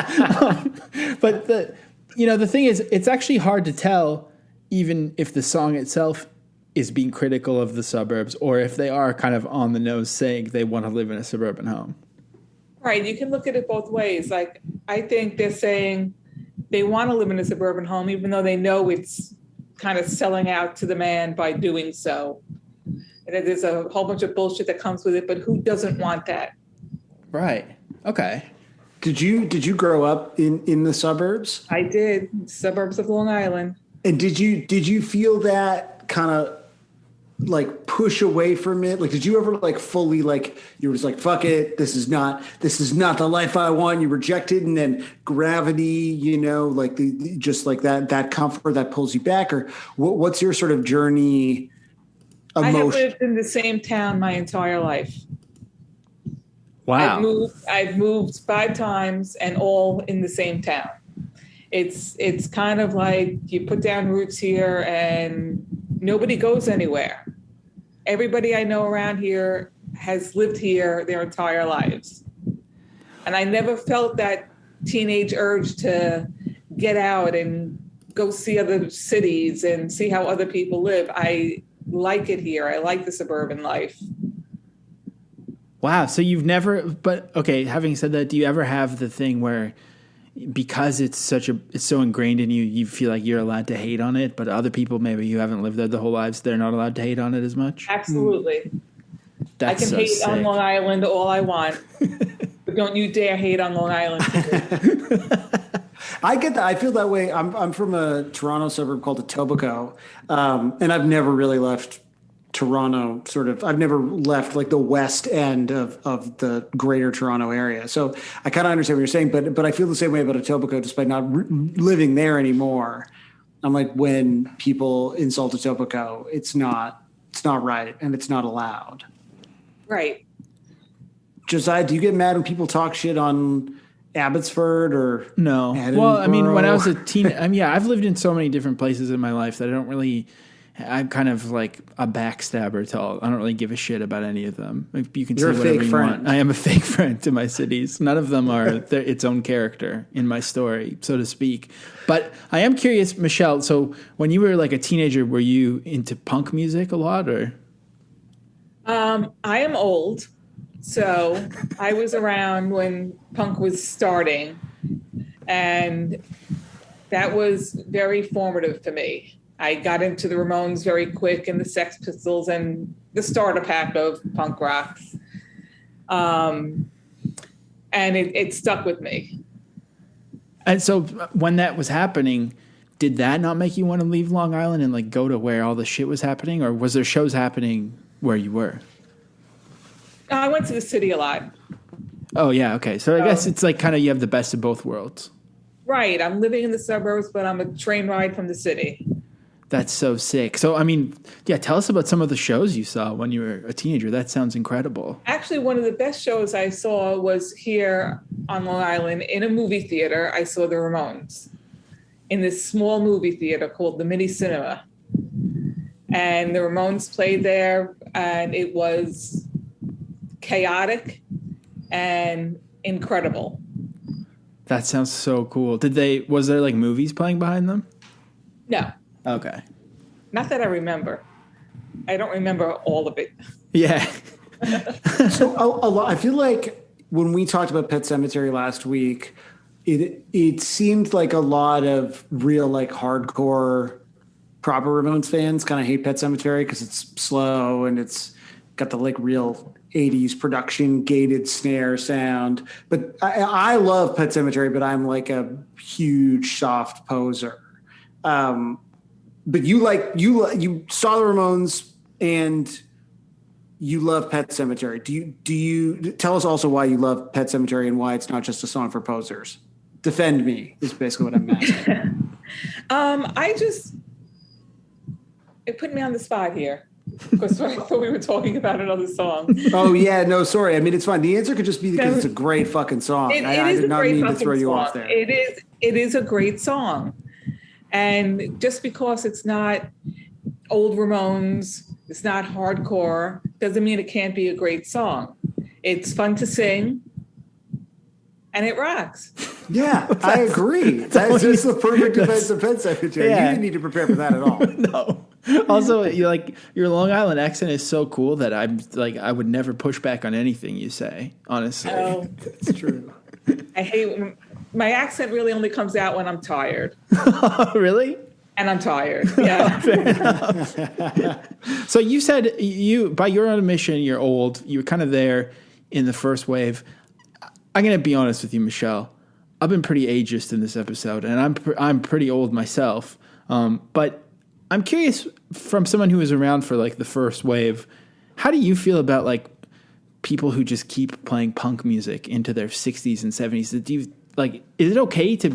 But the thing is, it's actually hard to tell even if the song itself is being critical of the suburbs or if they are kind of on the nose saying they want to live in a suburban home. Right. You can look at it both ways. I think they're saying they want to live in a suburban home, even though they know it's kind of selling out to the man by doing so. And there's a whole bunch of bullshit that comes with it, but who doesn't want that? Right. Okay. Did you grow up in the suburbs? I did. Suburbs of Long Island. And did you feel that kind of push away from it? Did you ever fully you were just fuck it, this is not the life I want, you rejected, and then gravity, that comfort that pulls you back? Or what's your sort of journey emotion? I have lived in the same town my entire life. Wow. I've moved 5 times and all in the same town. It's kind of like you put down roots here and nobody goes anywhere. Everybody I know around here has lived here their entire lives. And I never felt that teenage urge to get out and go see other cities and see how other people live. I like it here. I like the suburban life. Wow. So you've never, but okay, having said that, do you ever have the thing where because it's so ingrained in you, you feel like you're allowed to hate on it, but other people, maybe you haven't lived there the whole lives, they're not allowed to hate on it as much? Absolutely. That's I can so hate sick. on Long Island all I want, but don't you dare hate on Long Island. I get that. I feel that way. I'm from a Toronto suburb called Etobicoke, and I've never really left Toronto. I've never left like the west end of the greater Toronto area. So I kind of understand what you're saying, but I feel the same way about Etobicoke, despite not living there anymore. I'm like, when people insult Etobicoke, it's not right, and it's not allowed. Right. Josiah, do you get mad when people talk shit on Abbotsford or No? Edinburgh? Well, I mean, when I was a teen, I've lived in so many different places in my life that I'm kind of like a backstabber to all. I don't really give a shit about any of them. You can You're say a whatever fake you friend. want. I am a fake friend to my cities. None of them are its own character in my story, so to speak. But I am curious, Michelle. So when you were like a teenager, were you into punk music a lot, or? I am old, so I was around when punk was starting, and that was very formative for me. I got into the Ramones very quick and the Sex Pistols and the starter pack of punk rock. And it stuck with me. And so when that was happening, did that not make you want to leave Long Island and like go to where all the shit was happening, or was there shows happening where you were? I went to the city a lot. Oh yeah, okay. So I guess it's like kind of you have the best of both worlds. Right. I'm living in the suburbs, but I'm a train ride from the city. That's so sick. So I mean, yeah, tell us about some of the shows you saw when you were a teenager. That sounds incredible. Actually, one of the best shows I saw was here on Long Island in a movie theater. I saw the Ramones in this small movie theater called the Mini Cinema. And the Ramones played there, and it was chaotic and incredible. That sounds so cool. Was there like movies playing behind them? No, Okay. not that I remember. I don't remember all of it. Yeah. So a lot. I feel like when we talked about Pet Sematary last week, it seemed like a lot of real like hardcore proper Ramones fans kind of hate Pet Sematary because it's slow and it's got the like real 80s production gated snare sound. But I love Pet Sematary, but I'm like a huge soft poser. But you saw the Ramones and you love Pet Sematary. Do you tell us also why you love Pet Sematary and why it's not just a song for posers? Defend me is basically what I'm asking. It put me on the spot here because I thought we were talking about another song. Oh yeah, no, sorry. I mean, it's fine. The answer could just be because it's a great fucking song. I did not mean to throw you off there. It is a great song. And just because it's not old Ramones, it's not hardcore, doesn't mean it can't be a great song. It's fun to sing, and it rocks. Yeah, I agree. That's just the perfect defense of Pet Sematary. Yeah. You didn't need to prepare for that at all. No. Also, your Long Island accent is so cool that I would never push back on anything you say, honestly. Oh, It's true. I hate my accent. Really, only comes out when I'm tired, Really? and I'm tired. Yeah. So you said by your own admission, you're old. You were kind of there in the first wave. I'm going to be honest with you, Michelle. I've been pretty ageist in this episode, and I'm pretty old myself. But I'm curious, from someone who was around for like the first wave, how do you feel about like people who just keep playing punk music into their 60s and 70s? Do you is it okay to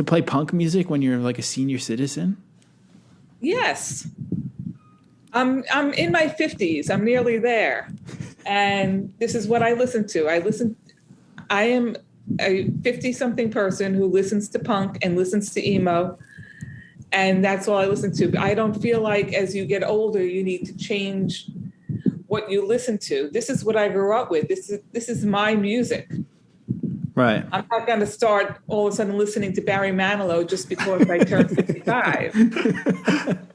play punk music when you're like a senior citizen? Yes. I'm in my 50s. I'm nearly there. And this is what I listen to. I am a 50-something person who listens to punk and listens to emo, and that's all I listen to. I don't feel like as you get older, you need to change what you listen to. This is what I grew up with. This is my music. Right. I'm not going to start all of a sudden listening to Barry Manilow just because I turned 55. I'm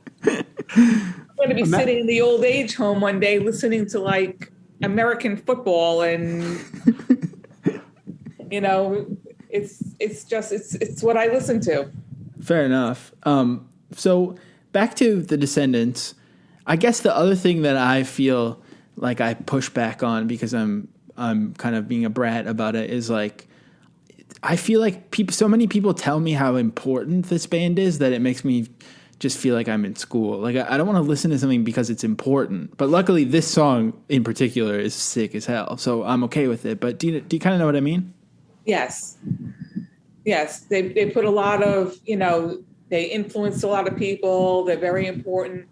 going to be sitting in the old age home one day listening to like American football, and you know, it's what I listen to. Fair enough. So back to the Descendents. I guess the other thing that I feel like I push back on because I'm kind of being a brat about it is like I feel like so many people tell me how important this band is that it makes me just feel like I'm in school. Like I don't want to listen to something because it's important. But luckily this song in particular is sick as hell. So I'm okay with it. But do you kind of know what I mean? Yes. Yes. They put a lot of, they influence a lot of people. They're very important.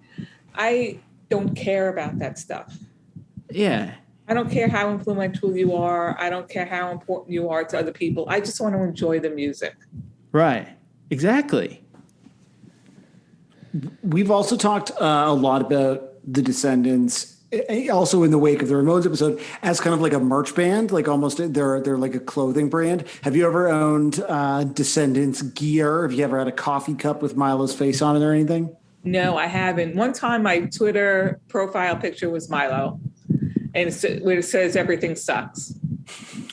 I don't care about that stuff. Yeah. I don't care how influential you are. I don't care how important you are to other people. I just want to enjoy the music. Right. Exactly. We've also talked a lot about the Descendents, also in the wake of the Ramones episode, as kind of like a merch band, like almost they're like a clothing brand. Have you ever owned Descendents gear? Have you ever had a coffee cup with Milo's face on it or anything? No, I haven't. One time my Twitter profile picture was Milo, and it says everything sucks.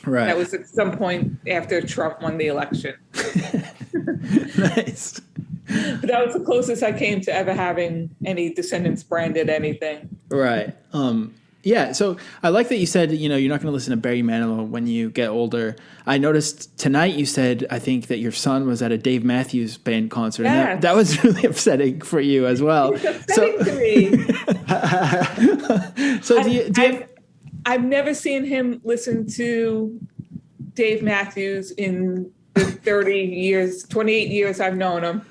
Right. That was at some point after Trump won the election. Nice. But that was the closest I came to ever having any Descendants branded anything. Right. Yeah. So I like that you said, you're not going to listen to Barry Manilow when you get older. I noticed tonight you said, I think that your son was at a Dave Matthews Band concert. Yes. And that was really upsetting for you as well. It's upsetting to me. So I've never seen him listen to Dave Matthews in the 28 years I've known him.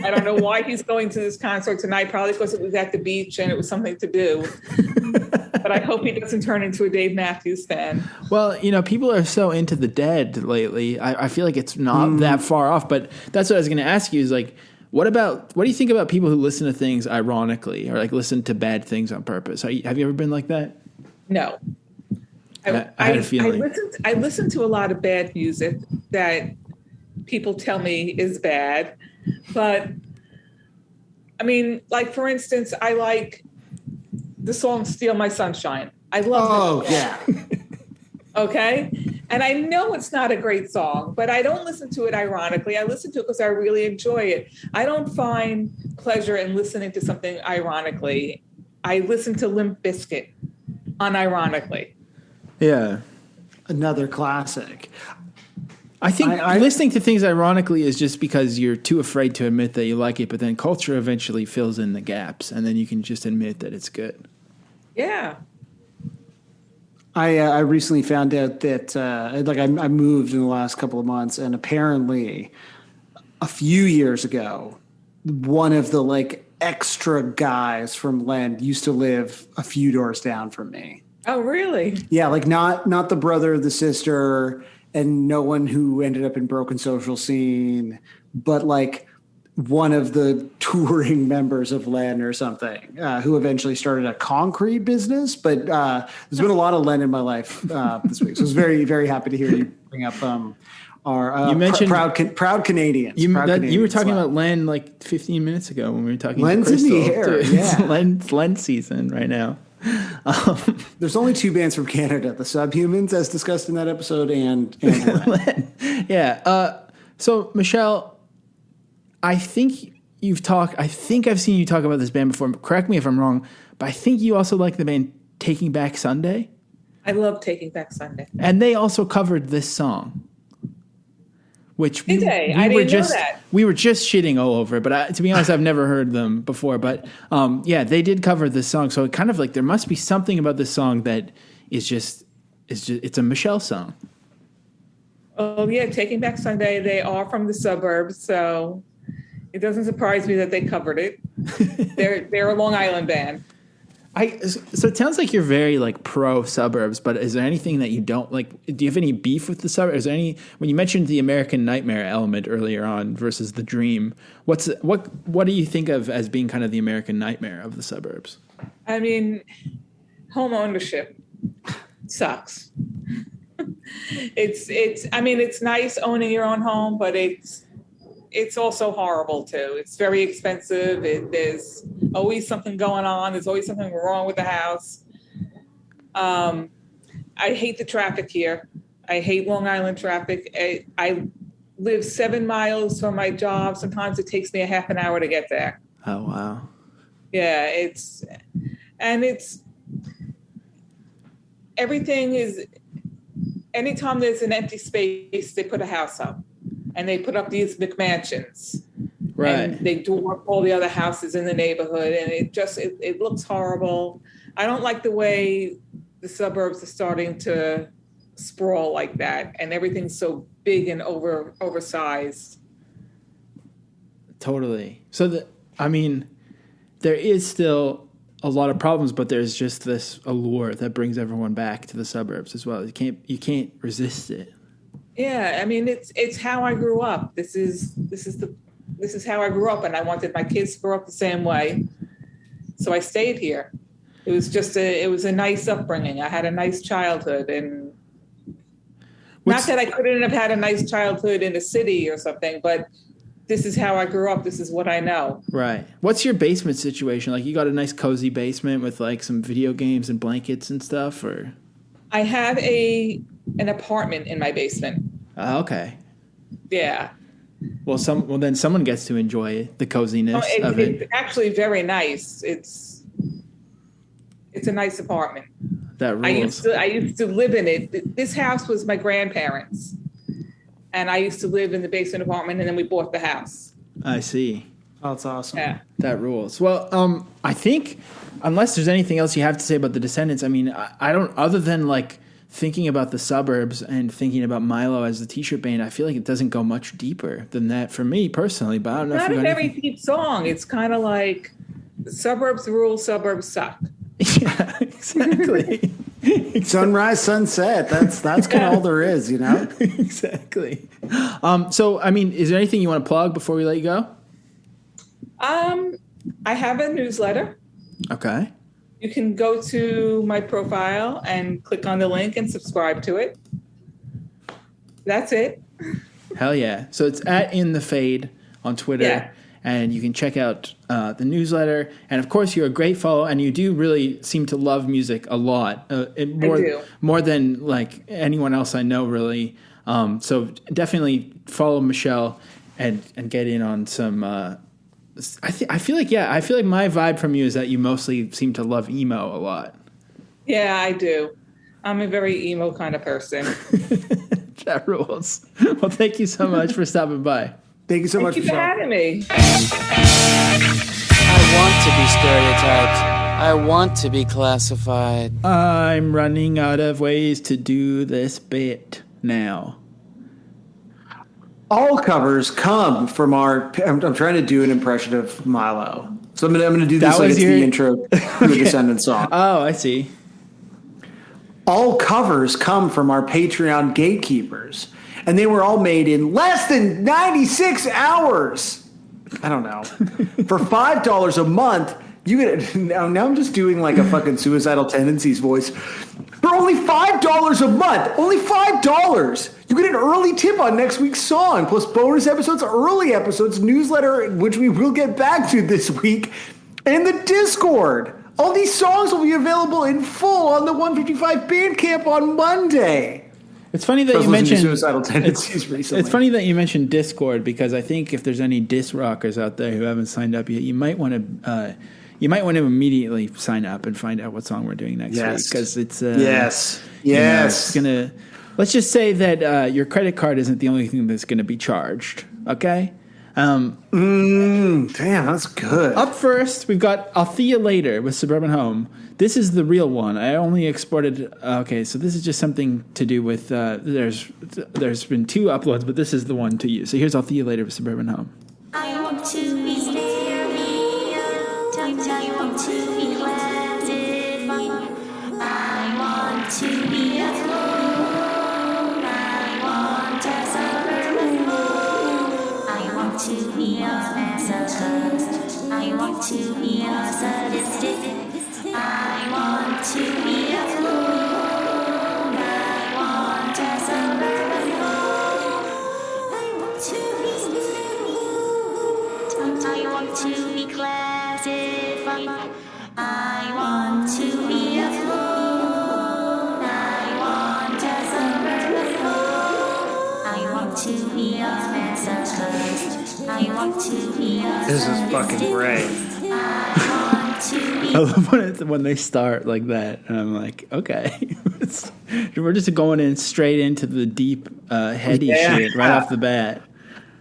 I don't know why he's going to this concert tonight, probably because it was at the beach and it was something to do. But I hope he doesn't turn into a Dave Matthews fan. Well, people are so into the Dead lately. I feel like it's not that far off, but that's what I was going to ask you is like, what do you think about people who listen to things ironically or like listen to bad things on purpose? Have you ever been like that? No. I had a feeling. I listen to a lot of bad music that people tell me is bad. But, I mean, like, for instance, I like the song Steal My Sunshine. I love it. Yeah. Okay? And I know it's not a great song, but I don't listen to it ironically. I listen to it because I really enjoy it. I don't find pleasure in listening to something ironically. I listen to Limp Bizkit unironically. Yeah. Another classic. I think listening to things ironically is just because you're too afraid to admit that you like it, but then culture eventually fills in the gaps, and then you can just admit that it's good. Yeah. I recently found out that I moved in the last couple of months, and apparently a few years ago, one of the like extra guys from Len used to live a few doors down from me. Oh, really? Yeah, like not the brother, the sister, and no one who ended up in Broken Social Scene, but like one of the touring members of Len or something, who eventually started a concrete business. But there's been a lot of Len in my life this week, so I was very, very happy to hear you bring up our you mentioned proud Canadians. You were talking about Len like 15 minutes ago when we were talking. Len's to Crystal. in the air. Yeah, Len season right now. There's only two bands from Canada: the Subhumans, as discussed in that episode, and Len. Yeah. So Michelle, I think I've seen you talk about this band before. Correct me if I'm wrong, but I think you also like the band Taking Back Sunday. I love Taking Back Sunday. And they also covered this song. Which I didn't know that. We were just shitting all over it, but to be honest, I've never heard them before. But they did cover this song, so it kind of like there must be something about this song that is just it's a Michelle song. Oh yeah, Taking Back Sunday. They are from the suburbs, so it doesn't surprise me that they covered it. They're a Long Island band. So it sounds like you're very like pro suburbs, but is there anything that you don't like? Do you have any beef with the suburbs? Is there any, when you mentioned the American nightmare element earlier on versus the dream? What do you think of as being kind of the American nightmare of the suburbs? I mean, home ownership sucks. It's nice owning your own home, but it's also horrible too. It's very expensive. There's always something going on. There's always something wrong with the house. I hate the traffic here. I hate Long Island traffic. I live 7 miles from my job. Sometimes it takes me a half an hour to get there. Oh, wow. Yeah, everything is, anytime there's an empty space, they put a house up. And they put up these McMansions. Right. And they dwarf all the other houses in the neighborhood. And it looks horrible. I don't like the way the suburbs are starting to sprawl like that. And everything's so big and oversized. Totally. So, there is still a lot of problems, but there's just this allure that brings everyone back to the suburbs as well. You can't resist it. Yeah, it's how I grew up. This is how I grew up, and I wanted my kids to grow up the same way. So I stayed here. It was a nice upbringing. I had a nice childhood, and not that I couldn't have had a nice childhood in a city or something, but this is how I grew up. This is what I know. Right. What's your basement situation? Like, you got a nice cozy basement with like some video games and blankets and stuff, or? I have an apartment in my basement. Oh, okay. Yeah. Well, then someone gets to enjoy the coziness of it. It's actually very nice. It's a nice apartment. That rules. I used to live in it. This house was my grandparents, and I used to live in the basement apartment, and then we bought the house. I see. Oh, that's awesome. Yeah. That rules. Well, I think unless there's anything else you have to say about the Descendents, I don't, other than like thinking about the suburbs and thinking about Milo as the t-shirt band, I feel like it doesn't go much deeper than that for me personally, but I don't know Not if a very deep song. It's kind of like suburbs rule, suburbs suck. Yeah, exactly. Sunrise, sunset. That's kind of all there is, you know? Exactly. So, is there anything you want to plug before we let you go? I have a newsletter. Okay. You can go to my profile and click on the link and subscribe to it. That's it. Hell yeah. So it's at In The Fade on Twitter. Yeah. And you can check out the newsletter. And, of course, you're a great follow. And you do really seem to love music a lot. More than, like, anyone else I know, really. So definitely follow Michelle and get in on some I feel like my vibe from you is that you mostly seem to love emo a lot. Yeah, I do. I'm a very emo kind of person. That rules. Well, thank you so much for stopping by. Thank you so much for having me. I want to be stereotyped. I want to be classified. I'm running out of ways to do this bit now. All covers come from our. I'm trying to do an impression of Milo, so I'm gonna do this like it's the intro to the Descendents song. Oh, I see. All covers come from our Patreon gatekeepers, and they were all made in less than 96 hours. I don't know. For $5 a month, you get now I'm just doing like a fucking Suicidal Tendencies voice. For only $5 a month, only $5, you get an early tip on next week's song, plus bonus episodes, early episodes, newsletter, which we will get back to this week, and the Discord. All these songs will be available in full on the 155 Bandcamp on Monday. It's funny that you mentioned Suicidal Tendencies recently. It's funny that you mentioned Discord, because I think if there's any disc rockers out there who haven't signed up yet, you might want to immediately sign up and find out what song we're doing next week, because it's it's gonna. Let's just say that your credit card isn't the only thing that's going to be charged. Okay. Damn, that's good. Up first, we've got "I'll See You Later" with Suburban Home. This is the real one. I only exported. Okay, so this is just something to do with. There's been 2 uploads, but this is the one to use. So here's "I'll See You Later" with Suburban Home. I want to be stereo. I want to be classic. want to be alone. I want a suburban home. I want to be a masochist. I want to be a sadistic. I want to be alone. I want a suburban home. I want to be alone. I want to be classified. I want to be alone. I want a suburban home. I want to be a masochist. I want to be a This is fucking great. I want to be I love when they start like that, and I'm like, okay, we're just going in straight into the deep, heady shit right off the bat.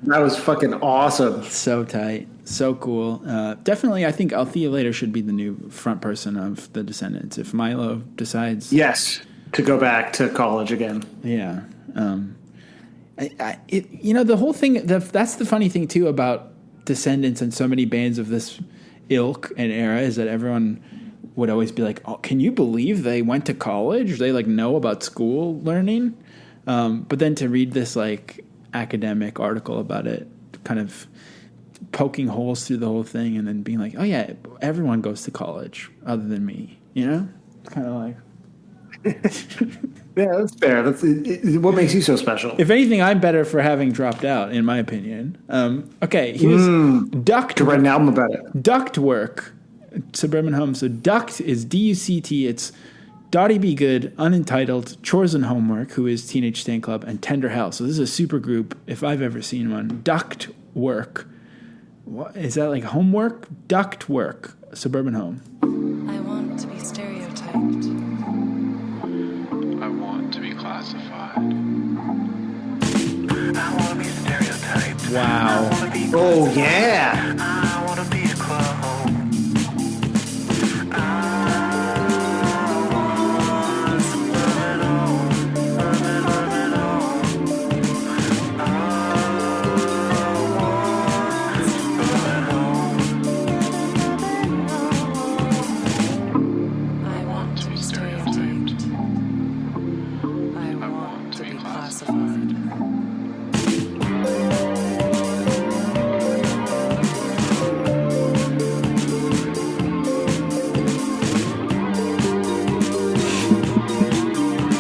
That was fucking awesome. So tight, so cool. Definitely, I think Althea Later should be the new front person of the Descendents if Milo decides. Yes, to go back to college again. Yeah. The whole thing. That's the funny thing too about Descendents and so many bands of this ilk and era is that everyone would always be like, "Oh, can you believe they went to college? They like know about school learning." But then to read this like academic article about it, kind of poking holes through the whole thing, and then being like, "Oh yeah, everyone goes to college other than me," you know? It's kind of like. Yeah, that's fair. That's what makes you so special. If anything, I'm better for having dropped out, in my opinion. Okay, here's duct. To write an album about it. Duct work, Suburban Home. So duct is D-U-C-T. It's Dottie Be Good, Unentitled, Chores and Homework, who is Teenage Stand Club, and Tender Hell. So this is a super group, if I've ever seen one. Duct work. What, is that like homework? Duct work, Suburban Home. I want to be stereotyped. I want to be classified. I want to be stereotyped. Wow. Oh, yeah. I want to be a clone.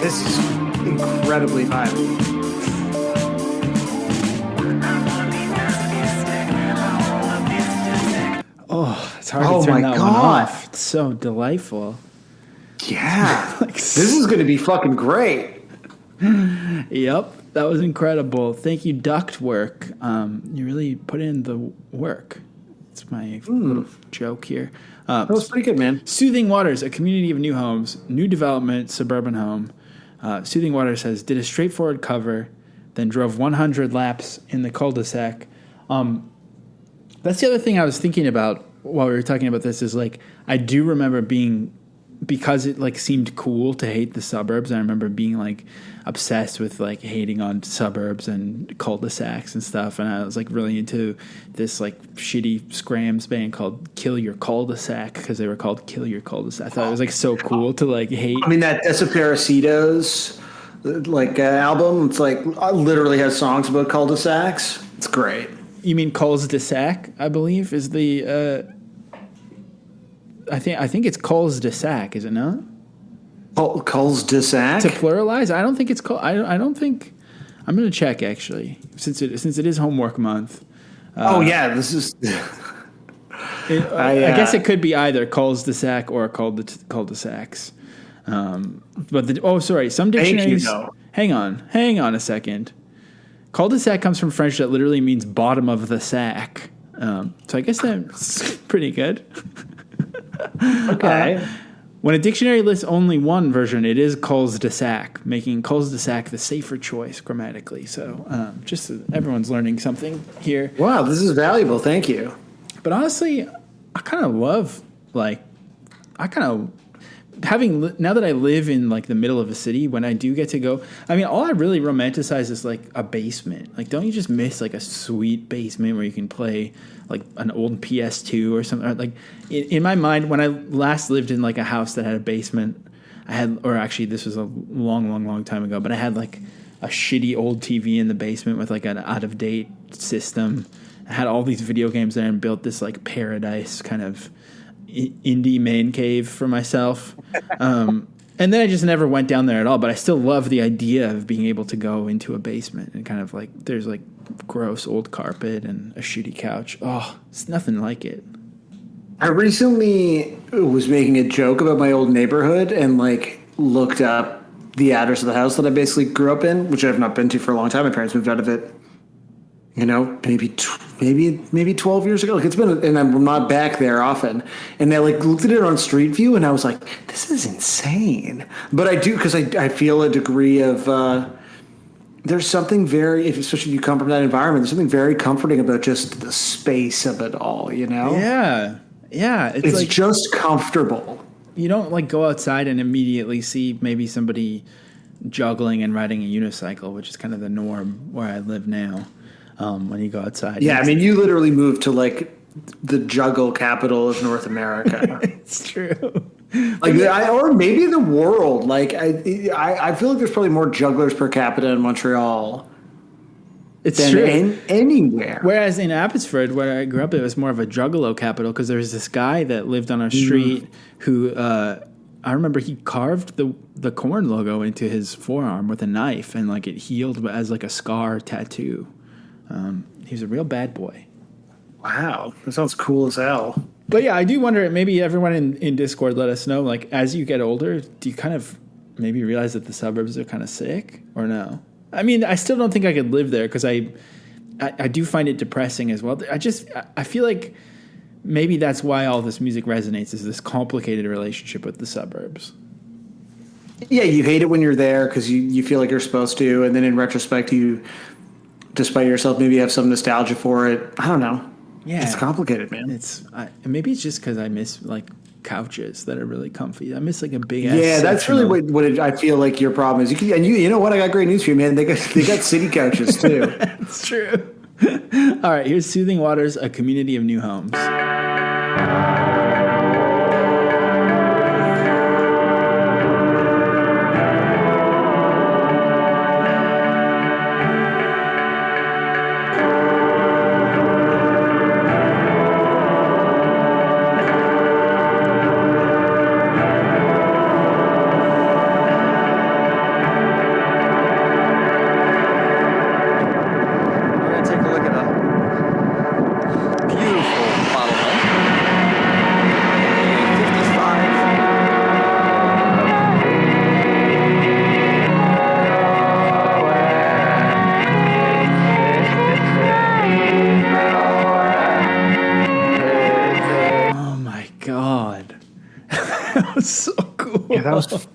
This is incredibly violent. Oh, it's hard to turn that one off. It's so delightful. Yeah. This is going to be fucking great. Yep, that was incredible. Thank you, Duct Work. You really put in the work. It's my little joke here. That was pretty good, man. Soothing Waters, a community of new homes, new development, suburban home. Soothing Waters says, did a straightforward cover, then drove 100 laps in the cul-de-sac. That's the other thing I was thinking about while we were talking about this is like, I do remember because it like seemed cool to hate the suburbs. I remember being like obsessed with like hating on suburbs and cul-de-sacs and stuff. And I was like really into this like shitty Scrams band called Kill Your Cul-de-Sac because they were called Kill Your Cul-de-Sac. I thought it was like so cool to like hate. I mean, that Desaparecidos like album, it's like literally has songs about cul-de-sacs. It's great. You mean Cul-de-Sac, I believe, is the I think it's Cul-de-Sac, is it not? Cul-de-sac? To pluralize? I don't think it's called. I don't think. I'm going to check actually, since it is homework month. Yeah, this is. I guess it could be either cul-de-sac or cul-de-sacs. Sorry. Some dictionaries. Hang on a second. Cul-de-sac comes from French that literally means bottom of the sack. So I guess that's pretty good. Okay. When a dictionary lists only one version, it is cul-de-sac, making cul-de-sac the safer choice grammatically. So just everyone's learning something here. Wow, this is valuable. Thank you. But honestly, I kind of love, now that I live in like the middle of a city, when I do get to go, I mean, all I really romanticize is like a basement. Like, don't you just miss like a sweet basement where you can play like an old PS2 or something? Like in my mind, when I last lived in like a house that had a basement, I had, or actually this was a long time ago, but I had like a shitty old TV in the basement with like an out of date system. I had all these video games there and built this like paradise kind of indie man cave for myself. And then I just never went down there at all, but I still love the idea of being able to go into a basement and kind of like, there's like gross old carpet and a shitty couch. Oh, it's nothing like it. I recently was making a joke about my old neighborhood and like looked up the address of the house that I basically grew up in, which I've not been to for a long time. My parents moved out of it, you know, maybe 12 years ago. Like it's been, and I'm not back there often. And I like looked at it on Street View and I was like, this is insane. But I do, because I feel a degree of, there's something very, especially if you come from that environment, there's something very comforting about just the space of it all, you know? Yeah. Yeah. It's like, just comfortable. You don't like go outside and immediately see maybe somebody juggling and riding a unicycle, which is kind of the norm where I live now. When you go outside. Yeah, I mean, you literally moved to like the juggle capital of North America. It's true. Like, or maybe the world. Like, I feel like there's probably more jugglers per capita in Montreal. It's true. Anywhere. Whereas in Abbotsford, where I grew up, it was more of a juggalo capital because there was this guy that lived on our street who I remember he carved the corn logo into his forearm with a knife, and like it healed as like a scar tattoo. He was a real bad boy. Wow, that sounds cool as hell. But yeah, I do wonder, maybe everyone in Discord let us know, like, as you get older, do you kind of maybe realize that the suburbs are kind of sick, or no? I mean, I still don't think I could live there because I do find it depressing as well. I feel like maybe that's why all this music resonates, is this complicated relationship with the suburbs. Yeah, you hate it when you're there because you feel like you're supposed to, and then in retrospect, you, despite yourself, maybe have some nostalgia for it. I don't know. Yeah, it's complicated, man. Maybe it's just because I miss like couches that are really comfy. I miss like a big ass. Yeah, that's really what I feel like your problem is. You know what? I got great news for you, man. They got city couches too. That's true. All right, here's Soothing Waters, a community of new homes.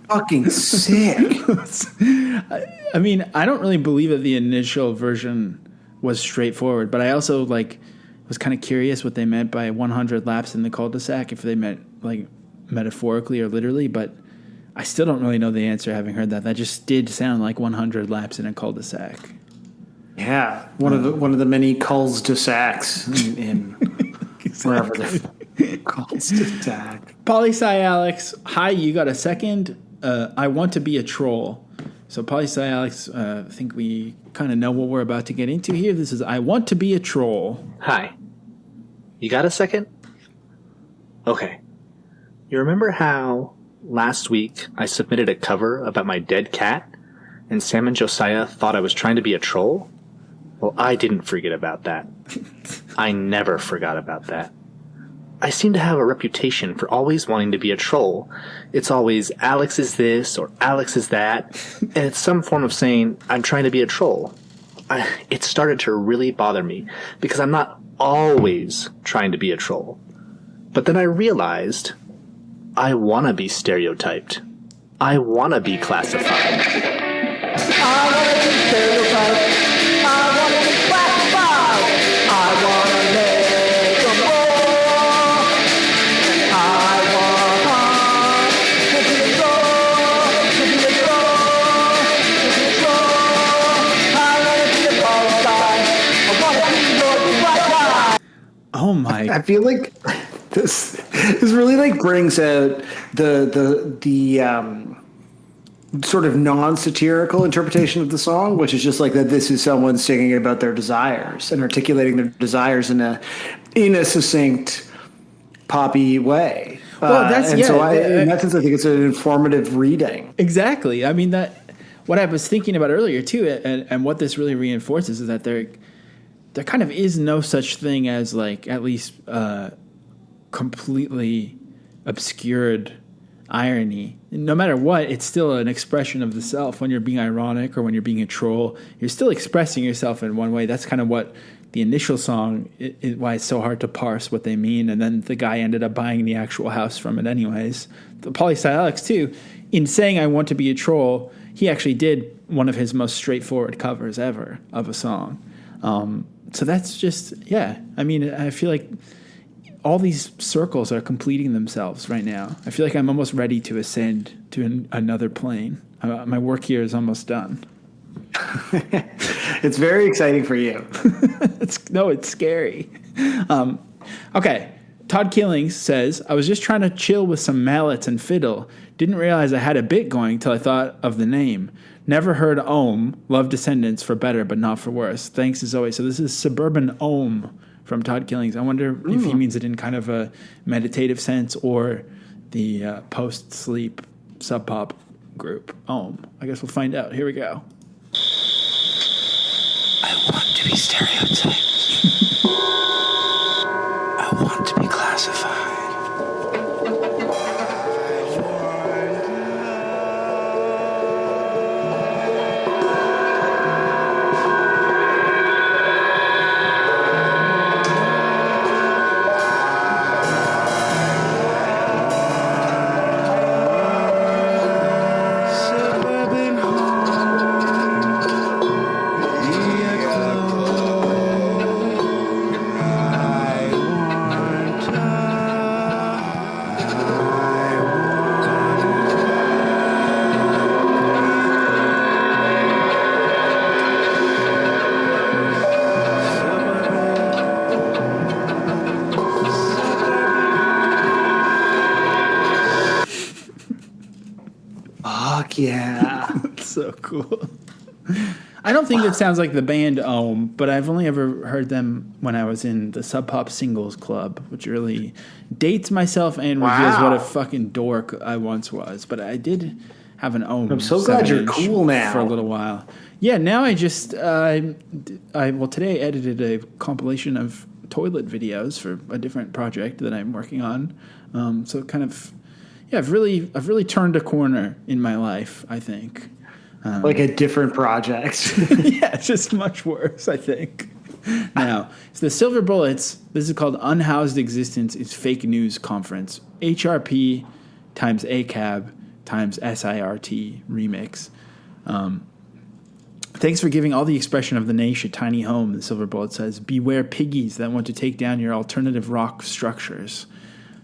Fucking sick. I mean, I don't really believe that the initial version was straightforward, but I also like was kind of curious what they meant by 100 laps in the cul-de-sac, if they meant like metaphorically or literally, but I still don't really know the answer having heard that. That just did sound like 100 laps in a cul-de-sac. Yeah, one of the many cul-de-sacs in wherever they're cul-de-sac. Poli-sci Alex, hi, you got a second? I want to be a troll. So Poli-sci Alex, I think we kind of know what we're about to get into here. This is I want to be a troll. Hi. You got a second? Okay. You remember how last week I submitted a cover about my dead cat, and Sam and Josiah thought I was trying to be a troll? Well, I didn't forget about that. I never forgot about that. I seem to have a reputation for always wanting to be a troll. It's always Alex is this or Alex is that, and it's some form of saying I'm trying to be a troll. It started to really bother me because I'm not always trying to be a troll. But then I realized I want to be stereotyped. I want to be classified. I want to be stereotyped. I want to be classified. I want to make a war. I want to be a troll, to be a troll, to be a troll. I want to be a Palestine. I want to be your black guy. Oh my! I feel like This really like brings out the sort of non-satirical interpretation of the song, which is just like that this is someone singing about their desires and articulating their desires in a succinct poppy way. Well, that's and yeah. so in that sense, I think it's an informative reading. Exactly. I mean, that what I was thinking about earlier too, and what this really reinforces is that there kind of is no such thing as like at least completely obscured irony. No matter what, it's still an expression of the self. When you're being ironic or when you're being a troll, you're still expressing yourself in one way. That's kind of what the initial song, why it's so hard to parse what they mean. And then the guy ended up buying the actual house from it anyways. The Polystylics too, in saying I want to be a troll, he actually did one of his most straightforward covers ever of a song. So that's just, yeah. I mean, I feel like all these circles are completing themselves right now. I feel like I'm almost ready to ascend to another plane. My work here is almost done. It's very exciting for you. It's scary. Okay. Todd Killings says, I was just trying to chill with some mallets and fiddle. Didn't realize I had a bit going till I thought of the name. Never heard Ohm. Love Descendents for better, but not for worse. Thanks as always. So this is Suburban Ohm from Todd Killings. I wonder if he means it in kind of a meditative sense or the post-sleep sub-pop group Ohm. I guess we'll find out. Here we go. I want to be stereotyped. I want to be classified. Yeah. So cool. I don't think it sounds like the band Ohm, but I've only ever heard them when I was in the Sub Pop Singles Club, which really dates myself and reveals what a fucking dork I once was. But I did have an Ohm. I'm so glad you're cool now. For a little while. Yeah, now I just, today I edited a compilation of toilet videos for a different project that I'm working on. So kind of, yeah, I've really turned a corner in my life, I think. Like a different project. Yeah, it's just much worse, I think. Now, so the Silver Bullets, this is called Unhoused Existence is Fake News Conference. HRP times ACAB times SIRT remix. Thanks for giving all the expression of the nation tiny home, the Silver Bullet says. Beware piggies that want to take down your alternative rock structures.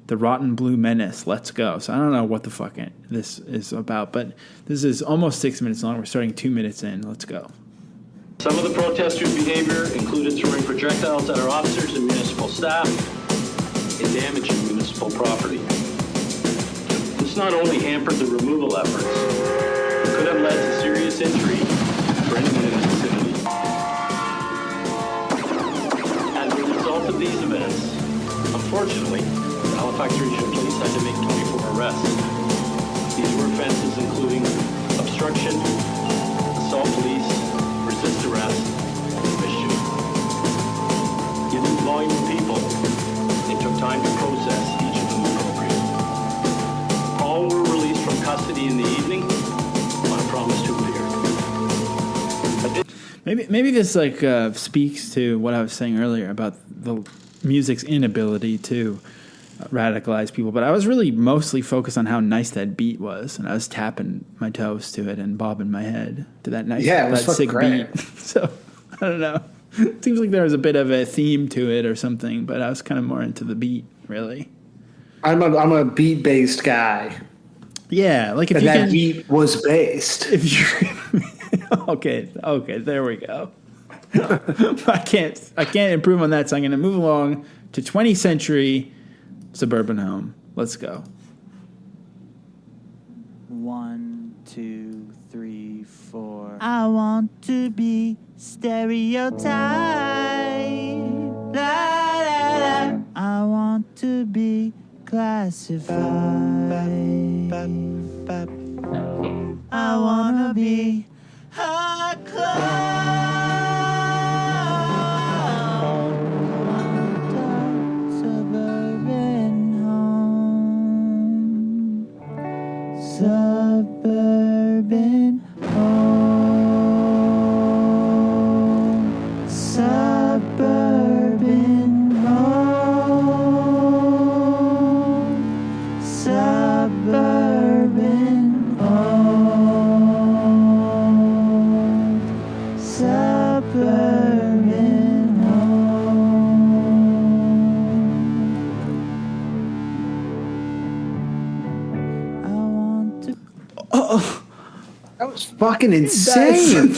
The Rotten Blue Menace, let's go. So I don't know what the fuck this is about, but this is almost 6 minutes long. We're starting 2 minutes in. Let's go. Some of the protesters' behavior included throwing projectiles at our officers and municipal staff and damaging municipal property. This not only hampered the removal efforts, but could have led to serious injury for anyone in the vicinity. As a result of these events, unfortunately, Halifax Regional Police had to make 24 arrests. These were offenses including obstruction, assault police, resist arrest, and mischief. Given the volume of people, it took time to process each of them appropriately. All were released from custody in the evening on a promise to appear. Maybe this speaks to what I was saying earlier about the music's inability to radicalize people, but I was really mostly focused on how nice that beat was, and I was tapping my toes to it and bobbing my head to that nice, that sick beat. So I don't know. It seems like there was a bit of a theme to it or something, but I was kind of more into the beat, really. I'm a beat based guy. Yeah, like if and you that can, beat was based. If you okay, there we go. I can't improve on that, so I'm going to move along to 20th century Suburban Home. Let's go. 1, 2, 3, 4. I want to be stereotyped. La, la, la. I want to be classified. I want to be a suburban home. Suburban home. Suburban home. Suburban home. Suburban home. I want to. That was fucking insane.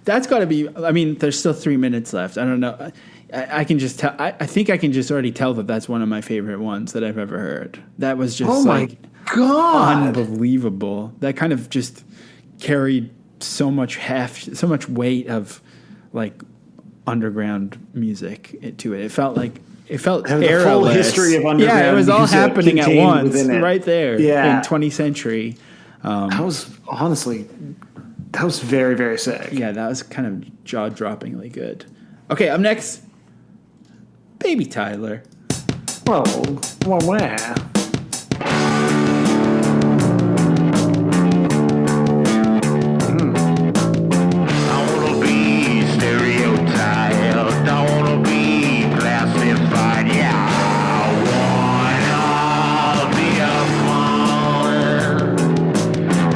That's got to be. I mean, there's still 3 minutes left. I don't know. I can just tell. I think I can just already tell that that's one of my favorite ones that I've ever heard. That was just my God, unbelievable. That kind of just carried so much weight of like underground music to it. It felt like the full eraless. history of underground. Yeah, it was all music happening at contained once, within it. right there Yeah. in 20th century. That was honestly, that was very, very sick. Yeah, that was kind of jaw-droppingly good. Okay, up next, Baby Tyler. Well, where? I wanna be stereotyped. I wanna be classified. Yeah, I wanna be a clown.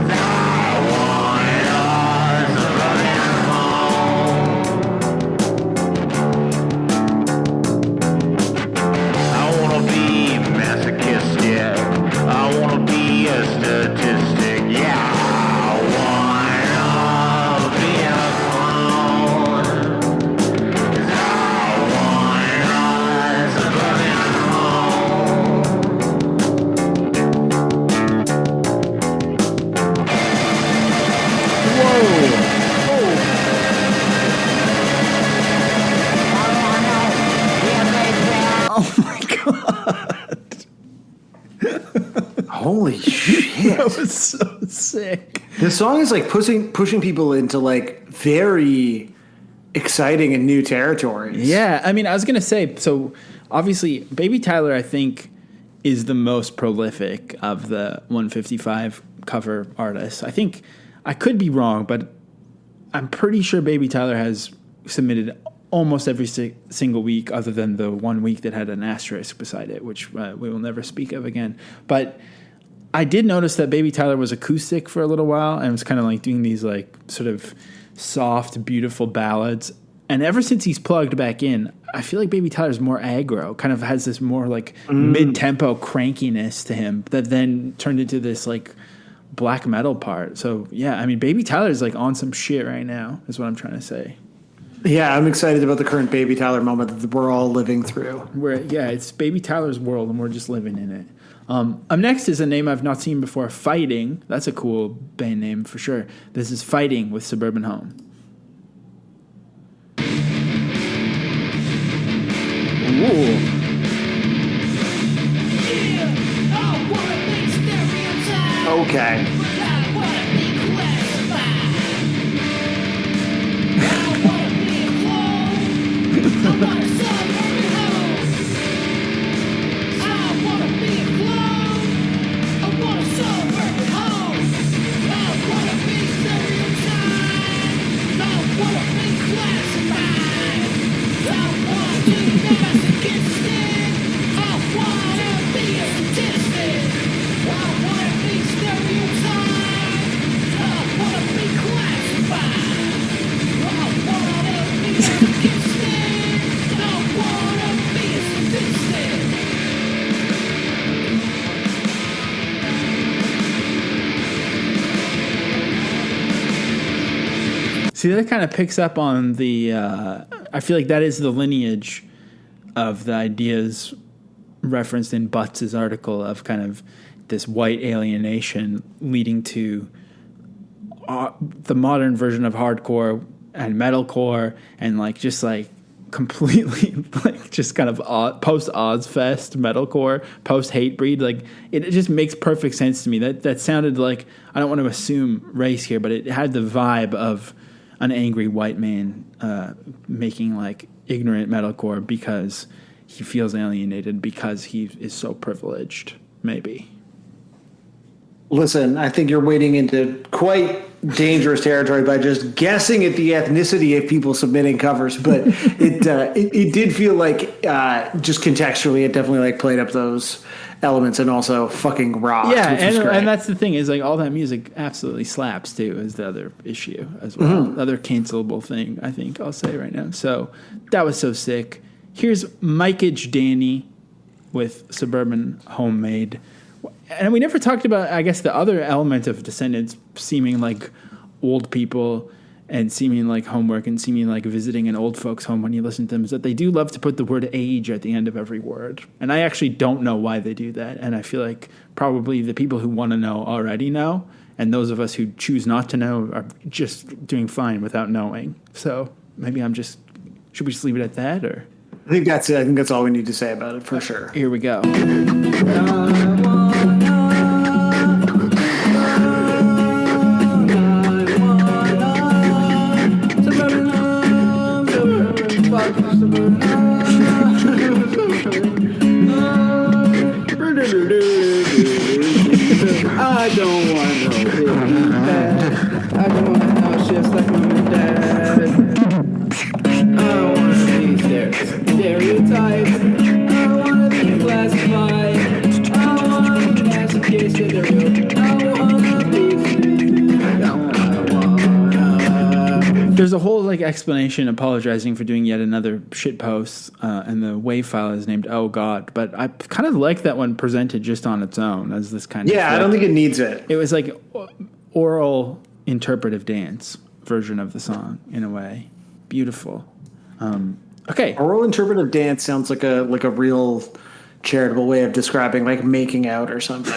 I wanna suburban home. I wanna be masochistic. I wanna be a statistic. Yeah, I wanna be a clown. 'Cause I wanna suburban Oh my god! Holy shit! That was so sick. The song is like pushing people into like very exciting and new territories. Yeah, I mean, I was gonna say, so obviously, Baby Tyler, I think, is the most prolific of the 155 cover artists. I think I could be wrong, but I'm pretty sure Baby Tyler has submitted almost every single week, other than the 1 week that had an asterisk beside it, which we will never speak of again. But I did notice that Baby Tyler was acoustic for a little while and was kind of like doing these like sort of soft, beautiful ballads. And ever since he's plugged back in, I feel like Baby Tyler's more aggro, kind of has this more like mid-tempo crankiness to him that then turned into this like black metal part. So yeah, I mean, Baby Tyler's like on some shit right now, is what I'm trying to say. Yeah, I'm excited about the current Baby Tyler moment that we're all living through. It's Baby Tyler's world, and we're just living in it. Up next is a name I've not seen before, Fighting. That's a cool band name for sure. This is Fighting with Suburban Home. Ooh. Okay. See, that kind of picks up on the. I feel like that is the lineage of the ideas referenced in Butts' article of kind of this white alienation leading to the modern version of hardcore and metalcore and like just like completely like just kind of post Ozfest metalcore, post Hatebreed. Like it just makes perfect sense to me. That sounded like, I don't want to assume race here, but it had the vibe of an angry white man making like ignorant metalcore because he feels alienated because he is so privileged, maybe. Listen, I think you're wading into quite dangerous territory by just guessing at the ethnicity of people submitting covers, but it did feel like just contextually it definitely like played up those elements and also fucking rocked. Yeah, which was great. and that's the thing is like all that music absolutely slaps too is the other issue as well. The other cancelable thing I think I'll say right now. So that was so sick. Here's Mikeage Danny with Suburban Homemade. And we never talked about, I guess, the other element of Descendents seeming like old people and seeming like homework and seeming like visiting an old folks' home when you listen to them is that they do love to put the word age at the end of every word. And I actually don't know why they do that. And I feel like probably the people who want to know already know. And those of us who choose not to know are just doing fine without knowing. So maybe should we just leave it at that or? I think that's it. I think that's all we need to say about it for sure. Here we go. I don't want no baby bad. I don't want no shifts like mom and dad. I don't want to be stereotyped. I want to be classified. I want to be masochist and real. I want to be There's a whole like explanation apologizing for doing yet another shit post, and the WAV file is named "Oh God." But I kind of like that one presented just on its own as this kind of. Yeah, I don't think it needs it. It was like oral interpretive dance version of the song in a way. Beautiful. Okay, oral interpretive dance sounds like a real charitable way of describing like making out or something.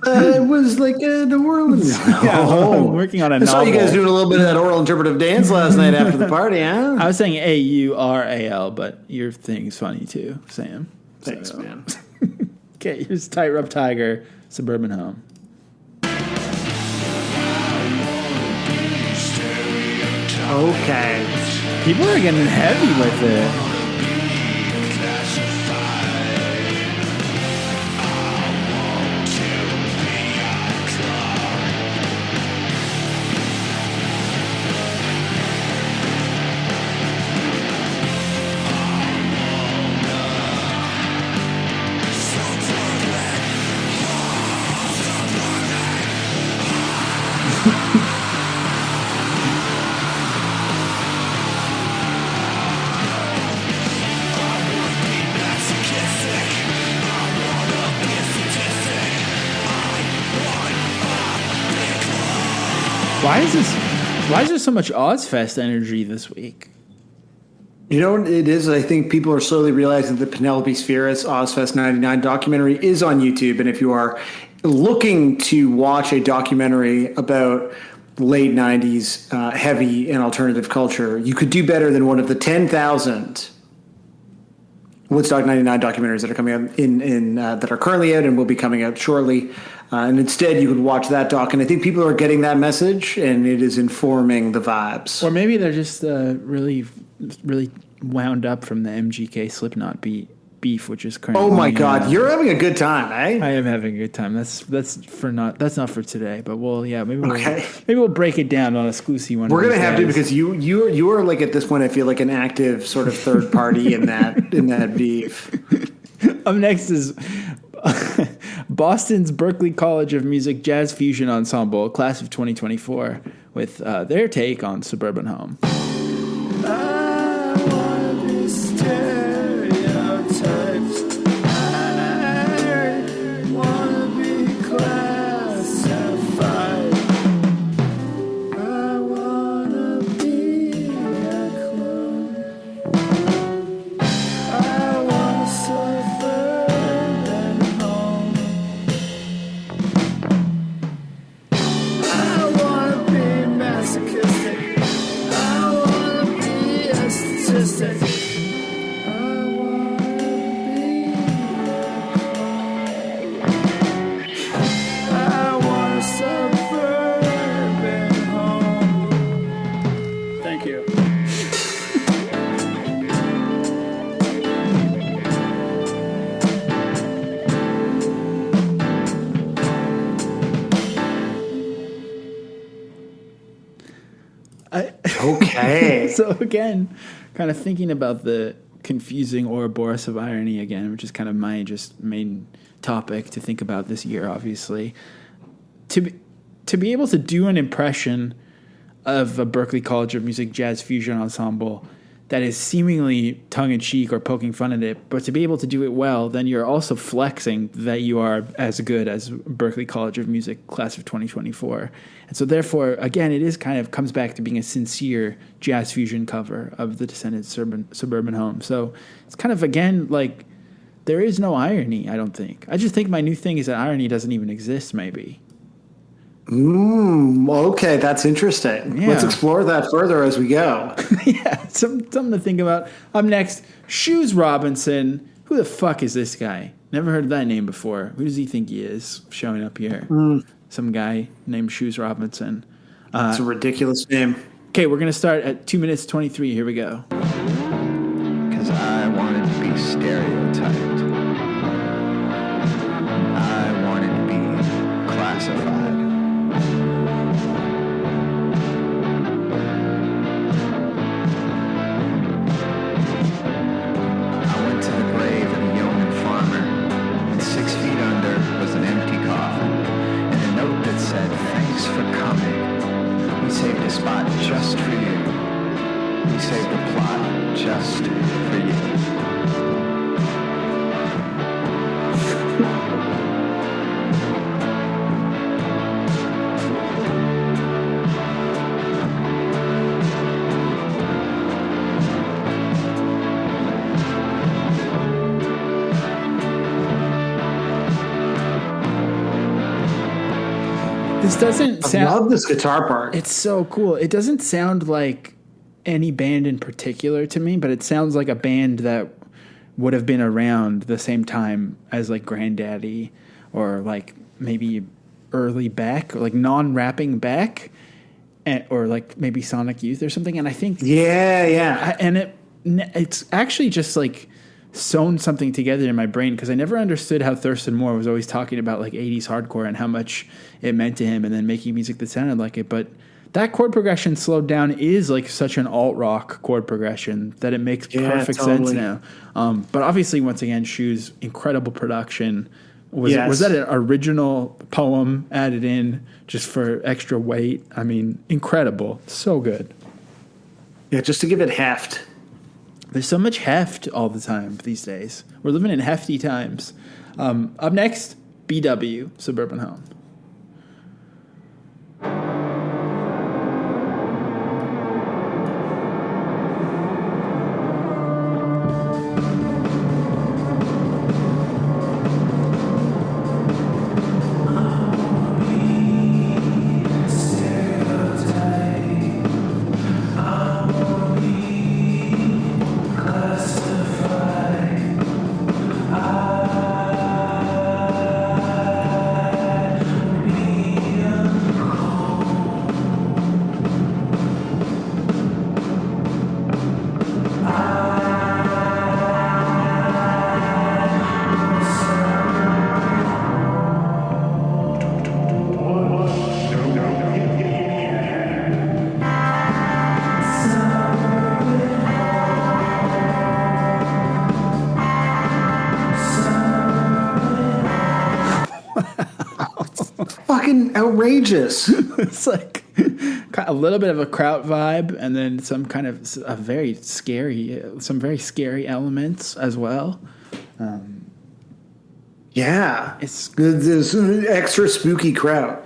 It was like an oral. I'm working on a I novel. saw you guys doing a little bit of that oral interpretive dance last night after the party, huh? I was saying AURAL, but your thing's funny too, Sam. Thanks, man. Okay, here's Tightrope Tiger, Suburban Home. Okay. People are getting heavy with it. Why is there so much Ozfest energy this week? You know what it is? I think people are slowly realizing that Penelope Spheris Ozfest 99 documentary is on YouTube. And if you are looking to watch a documentary about late 90s heavy and alternative culture, you could do better than one of the 10,000 Woodstock 99 documentaries that are coming out that are currently out and will be coming out shortly. And instead, you could watch that doc, and I think people are getting that message, and it is informing the vibes. Or maybe they're just really, really wound up from the MGK Slipknot beef, which is currently. Oh my God, you're having a good time, eh? I am having a good time. That's not for today, but maybe we'll break it down on a Sclusy one. We're gonna have to because you are like at this point I feel like an active sort of third party in that beef. Up next is Boston's Berklee College of Music Jazz Fusion Ensemble, class of 2024, with their take on Suburban Home. I wanna be stereotyped. I wanna be classified. I wanna be a clone. I wanna Okay. So again, kind of thinking about the confusing Ouroboros of irony again, which is kind of my just main topic to think about this year, obviously. To be able to do an impression of a Berklee College of Music jazz fusion ensemble that is seemingly tongue-in-cheek or poking fun at it, but to be able to do it well, then you're also flexing that you are as good as Berklee College of Music class of 2024. And so therefore, again, it is kind of comes back to being a sincere jazz fusion cover of the Descendents' Suburban Home. So it's kind of, again, like, there is no irony, I don't think. I just think my new thing is that irony doesn't even exist, maybe. Okay, that's interesting. Yeah. Let's explore that further as we go. Yeah, something to think about. Up next, Shoes Robinson. Who the fuck is this guy? Never heard that name before. Who does he think he is showing up here? Some guy named Shoes Robinson. It's a ridiculous name. Okay, we're going to start at 2 minutes 23. Here we go. Because I wanted to be stereotyped. I wanted to be classified. Spot just for you. We saved the plot just for you. This doesn't sound... I love this guitar part. It's so cool. It doesn't sound like any band in particular to me, but it sounds like a band that would have been around the same time as like Grandaddy or like maybe early Beck or like non-rapping Beck or like maybe Sonic Youth or something. And I think... Yeah. And it's actually just like sewn something together in my brain because I never understood how Thurston Moore was always talking about like 80s hardcore and how much it meant to him and then making music that sounded like it. But that chord progression slowed down is like such an alt-rock chord progression that it makes perfect sense now. But obviously, once again, Shoe's incredible production. Was that an original poem added in just for extra weight? I mean, incredible. So good. Yeah, just to give it heft. There's so much heft all the time these days. We're living in hefty times. Up next, BW, Suburban Home. Fucking outrageous. It's like a little bit of a Kraut vibe and then some kind of some very scary elements as well. It's this extra spooky Kraut.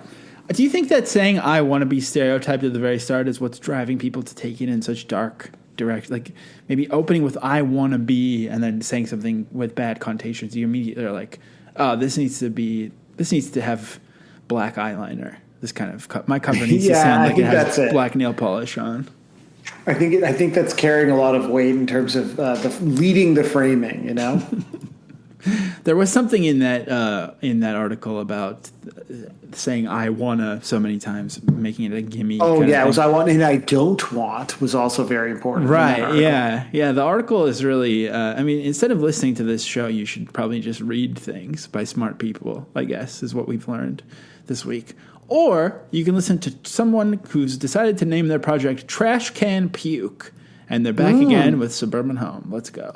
Do you think that saying "I want to be stereotyped" at the very start is what's driving people to take it in such dark direction? Like maybe opening with "I want to be" and then saying something with bad connotations. You immediately are like, "Oh, this needs to have black eyeliner. This kind of my cover needs to sound like it has black nail polish on." I think that's carrying a lot of weight in terms of leading the framing. You know. There was something in that article about saying "I wanna" so many times, making it a gimme. Oh kind yeah, of it was thing. "I want" and "I don't want" was also very important. in that Right. article. Yeah. The article is really. I mean, instead of listening to this show, you should probably just read things by smart people. I guess is what we've learned this week. Or you can listen to someone who's decided to name their project Trash Can Puke, and they're back again with Suburban Home. Let's go.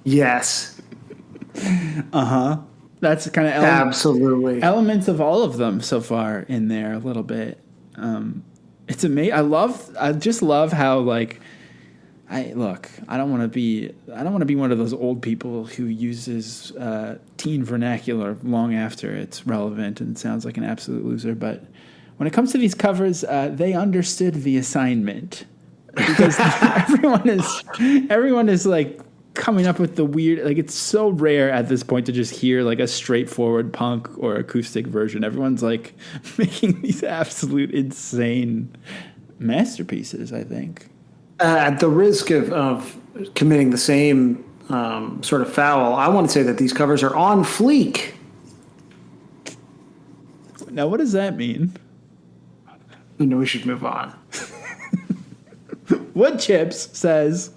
Yes. That's kind of Absolutely. elements of all of them so far in there a little bit. It's amazing. I just love how like I don't want to be one of those old people who uses teen vernacular long after it's relevant and sounds like an absolute loser. But when it comes to these covers, they understood the assignment because everyone is like coming up with the weird, like it's so rare at this point to just hear like a straightforward punk or acoustic version. Everyone's like making these absolute insane masterpieces, I think. At the risk of committing the same sort of foul, I want to say that these covers are on fleek. Now, what does that mean? No, we should move on. Wood Chips says,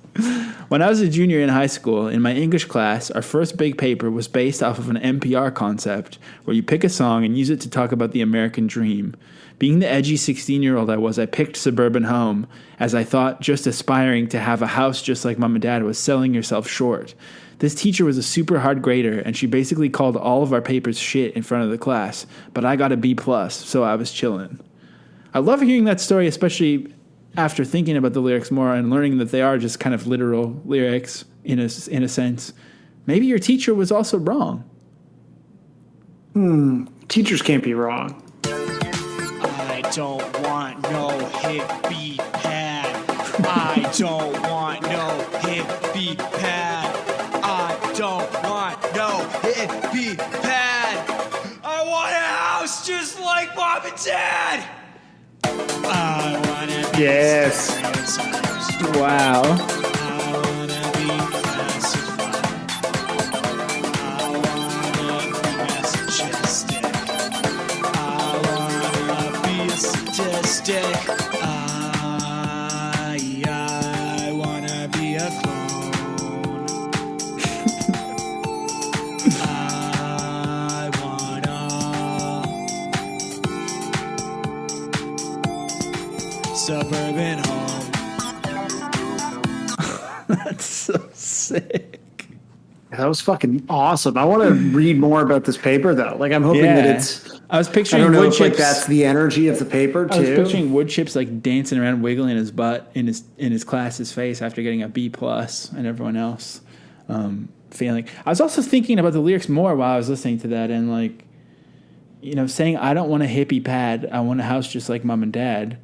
when I was a junior in high school, in my English class, our first big paper was based off of an NPR concept where you pick a song and use it to talk about the American dream. Being the edgy 16-year-old I was, I picked Suburban Home, as I thought just aspiring to have a house just like mom and dad was selling yourself short. This teacher was a super hard grader, and she basically called all of our papers shit in front of the class, but I got a B+, so I was chillin'. I love hearing that story, especially after thinking about the lyrics more and learning that they are just kind of literal lyrics in a sense. Maybe your teacher was also wrong. Teachers can't be wrong. I don't want no hippie pad. I don't want no hippie pad. I don't want no hippie pad. I want a house just like mom and dad. I wanna be Yes. Wow. I wanna be classified. I wanna be masochistic. I wanna be a statistic. I wanna be a clone. I wanna Suburban Home. That's so sick. That was fucking awesome. I want to read more about this paper, though. Like, I'm hoping that it's. I was I picturing don't know Wood if like Chips. that's the energy of the paper I was too. picturing Wood Chips like dancing around, wiggling his butt in his class's face after getting a B+, and everyone else failing. I was also thinking about the lyrics more while I was listening to that, and like, you know, saying I don't want a hippie pad, I want a house just like mom and dad.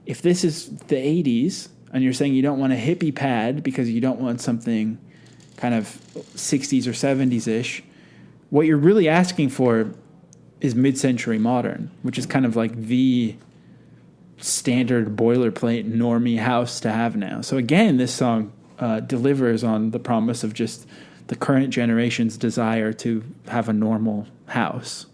If this is the 80s and you're saying you don't want a hippie pad because you don't want something kind of 60s or 70s-ish, what you're really asking for is mid-century modern, which is kind of like the standard boilerplate normie house to have now. So again, this song delivers on the promise of just the current generation's desire to have a normal house.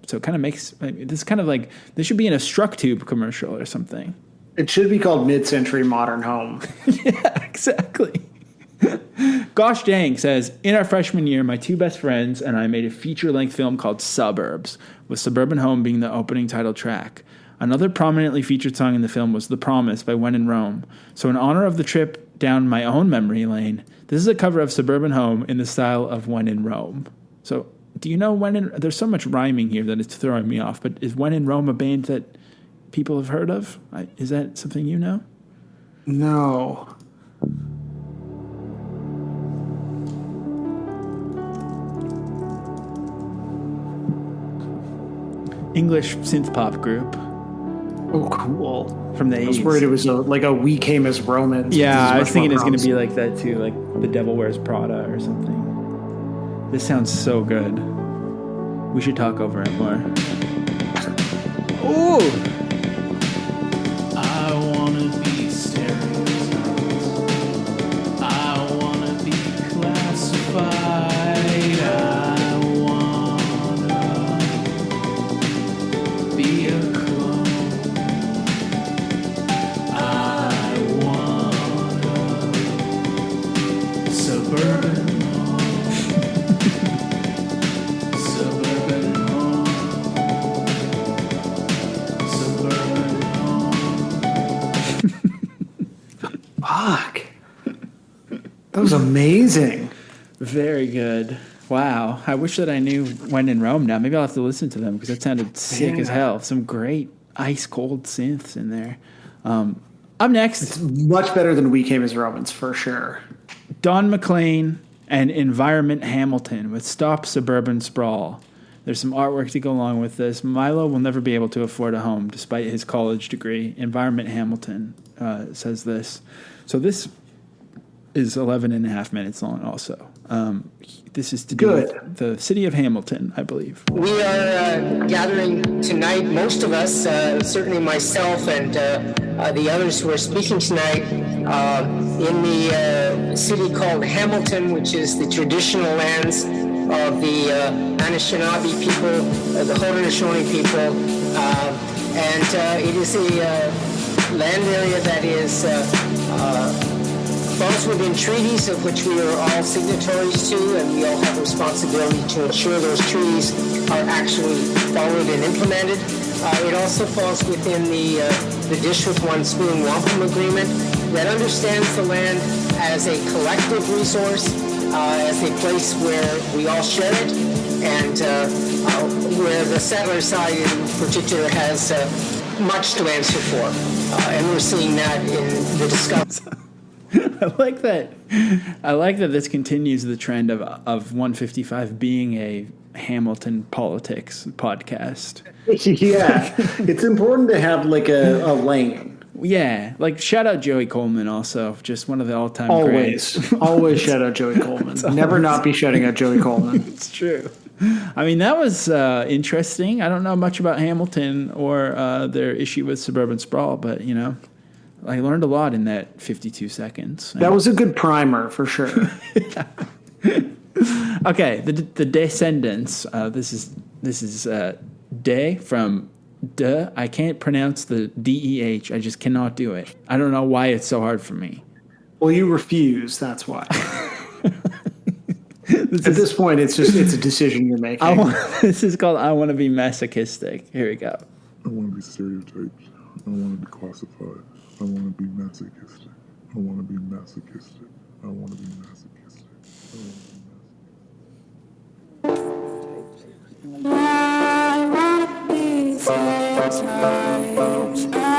So it kind of makes this kind of like this should be in a Structube commercial or something. It should be called Mid-Century Modern Home. Yeah, exactly. Gosh Dang says, in our freshman year, my two best friends and I made a feature-length film called Suburbs, with Suburban Home being the opening title track. Another prominently featured song in the film was The Promise by When in Rome. So in honor of the trip down my own memory lane, this is a cover of Suburban Home in the style of When in Rome. So do you know there's so much rhyming here that it's throwing me off, but is When in Rome a band that people have heard of? Is that something you know? No. English synth pop group. Oh, cool. From the 80s. I was worried it was like a We Came as Romans. Yeah, I was thinking it's going to be like that too, like The Devil Wears Prada or something. This sounds so good. We should talk over it more. Ooh! I wanna be stereotyped. I wanna be classified. I wanna be a clone. I wanna suburban home. Suburban home. Suburban Fuck. That was amazing. Very good. Wow. I wish that I knew When in Rome now. Maybe I'll have to listen to them because that sounded sick as hell. Some great ice cold synths in there. Up next. It's much better than We Came as Romans, for sure. Don McLean and Environment Hamilton with Stop Suburban Sprawl. There's some artwork to go along with this. Milo will never be able to afford a home despite his college degree. Environment Hamilton says this. So this is 11 and a half minutes long also. This is to do with the city of Hamilton, I believe. We are gathering tonight, most of us, certainly myself and the others who are speaking tonight, in the city called Hamilton, which is the traditional lands of the Anishinaabe people, the Haudenosaunee people, and it is a land area that is falls within treaties of which we are all signatories to, and we all have responsibility to ensure those treaties are actually followed and implemented. It also falls within the Dish with One Spoon Wampum Agreement that understands the land as a collective resource, as a place where we all share it, and where the settler side in particular has much to answer for. And we're seeing that in the discussion. I like that. I like that this continues the trend of 155 being a Hamilton politics podcast. Yeah, it's important to have like a lane. Yeah, like shout out Joey Coleman also, just one of the all-time Always, greats. Always shout out Joey Coleman. Never not be shouting out Joey Coleman. It's true. I mean, that was interesting. I don't know much about Hamilton or their issue with Suburban Sprawl, but you know, I learned a lot in that 52 seconds. That was a good primer for sure. Okay, the Descendents. This is De from De. I can't pronounce the DEH. I just cannot do it. I don't know why it's so hard for me. Well, you refuse. That's why. At this point, it's a decision you're making. This is called I Want to Be Masochistic. Here we go. I want to be stereotyped. I want to be classified. I want to be masochistic. I want to be masochistic. I want to be masochistic. I want to be stereotyped. I want to be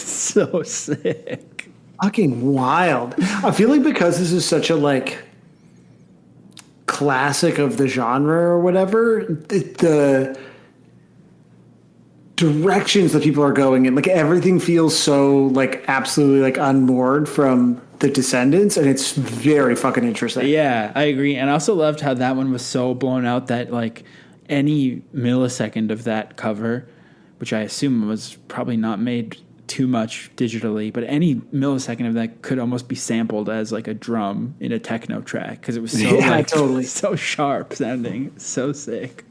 So sick. Fucking wild. I feel like because this is such a like classic of the genre or whatever, directions that people are going in. Like everything feels so like absolutely like unmoored from the Descendents, and it's very fucking interesting. Yeah, I agree. And I also loved how that one was so blown out that like any millisecond of that cover, which I assume was probably not made too much digitally, but any millisecond of that could almost be sampled as like a drum in a techno track because it was so totally so sharp sounding, so sick.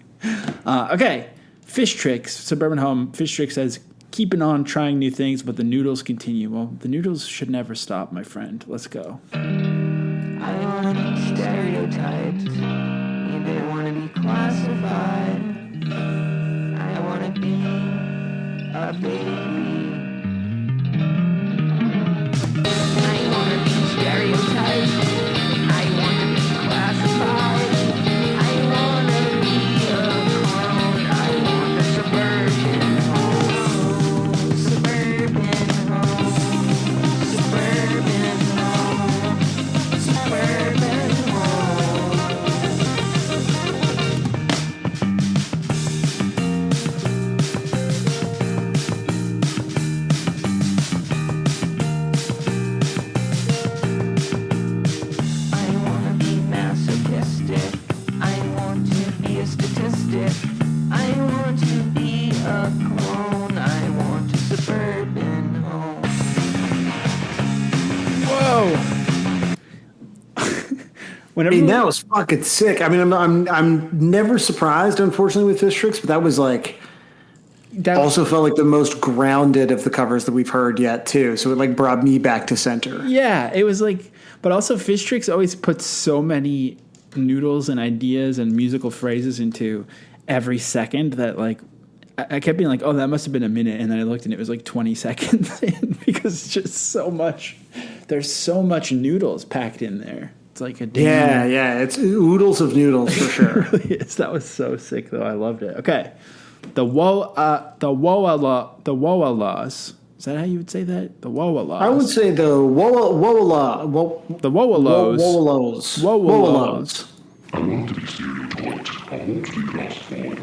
Okay. Fish Tricks, Suburban Home. Fish Tricks says, keeping on trying new things, but the noodles continue. Well, the noodles should never stop, my friend. Let's go. I wanna be stereotyped. They wanna be classified. I wanna be a baby. I wanna be stereotyped. I wanna be classified. I wanna be a clone. I want a suburban home. Suburban home. Suburban home. Suburban home. I wanna be masochistic. I want to be a statistic. I want to be a clone. I want a suburban home. Whoa. I mean, that was fucking sick. I mean, I'm never surprised, unfortunately, with Fish Tricks, but that was like also felt like the most grounded of the covers that we've heard yet too. So it like brought me back to center. Yeah, it was like, but also Fish Tricks always puts so many noodles and ideas and musical phrases into every second that like I kept being like, oh, that must have been a minute, and then I looked and it was like 20 seconds in because it's just so much. There's so much noodles packed in there. It's like a damn. Yeah, it's oodles of noodles for sure. It really is. That was so sick though. I loved it. Okay, the Woa Laws. Is that how you would say that? The Woa Laws. I would say the the Woa Lows. Woa Lows. I want to be stereotyped. I want to be classified.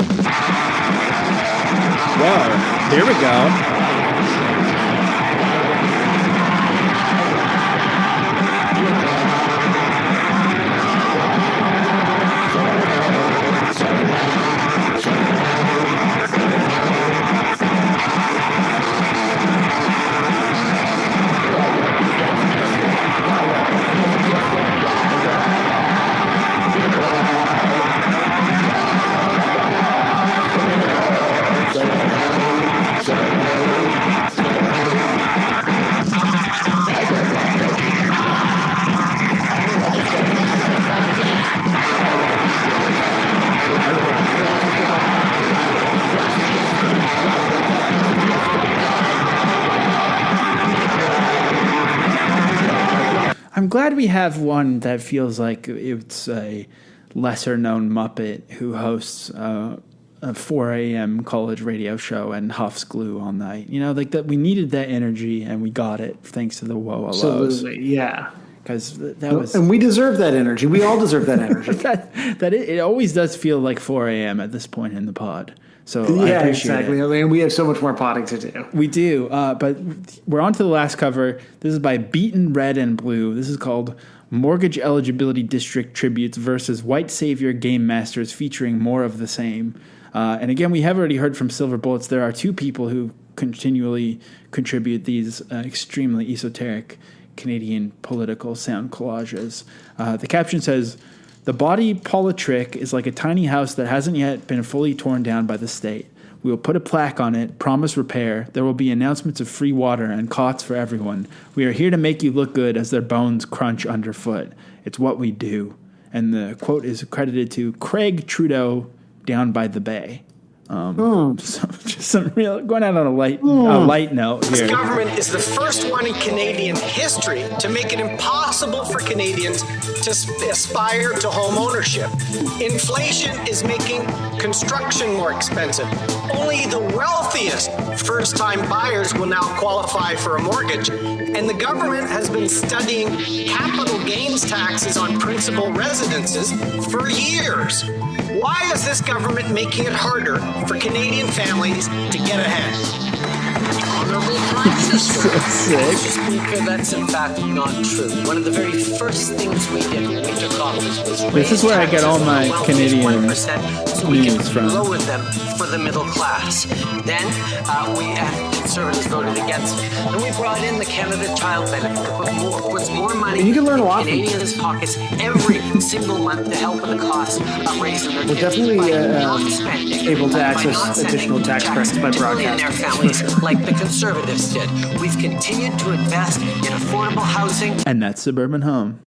Whoa, here we go. I'm glad we have one that feels like it's a lesser known Muppet who hosts a 4 a.m. college radio show and huffs glue all night. You know, like that we needed that energy and we got it thanks to the Woa Lows. Absolutely, yeah. Because that was, and we deserve that energy. We all deserve that energy. it always does feel like 4 a.m. at this point in the pod. So yeah, I appreciate exactly. it. I mean, we have so much more potting to do. We do, but we're on to the last cover. This is by Beaten Red and Blue. This is called Mortgage Eligibility District Tributes versus White Savior Game Masters, featuring more of the same. And again, we have already heard from Silver Bullets. There are two people who continually contribute these extremely esoteric Canadian political sound collages. The caption says, "The body politic is like a tiny house that hasn't yet been fully torn down by the state. We will put a plaque on it, promise repair. There will be announcements of free water and cots for everyone. We are here to make you look good as their bones crunch underfoot. It's what we do." And the quote is credited to Craig Trudeau down by the bay. So just some real going out on a light note here. This government is the first one in Canadian history to make it impossible for Canadians to aspire to home ownership. Inflation is making construction more expensive. Only the wealthiest first-time buyers will now qualify for a mortgage. And the government has been studying capital gains taxes on principal residences for years. Why is this government making it harder for Canadian families to get ahead? Honorable Prime Minister, sick. Speaker, that's in fact not true. One of the very first things we did when we took office was This is where I get all my Canadian 1% so we news can from. lower them for the middle class. Then we and Conservatives voted against it. And we brought in the Canada Child Benefit that puts more money And you can learn a lot in from Canadians' pockets every single month to help with the cost of raising their We're kids. definitely by not spending, able to by access not sending additional tax checks credits by to millionaire broadcasting. families like the Conservatives did. We've continued to invest in affordable housing. And that's Suburban Home.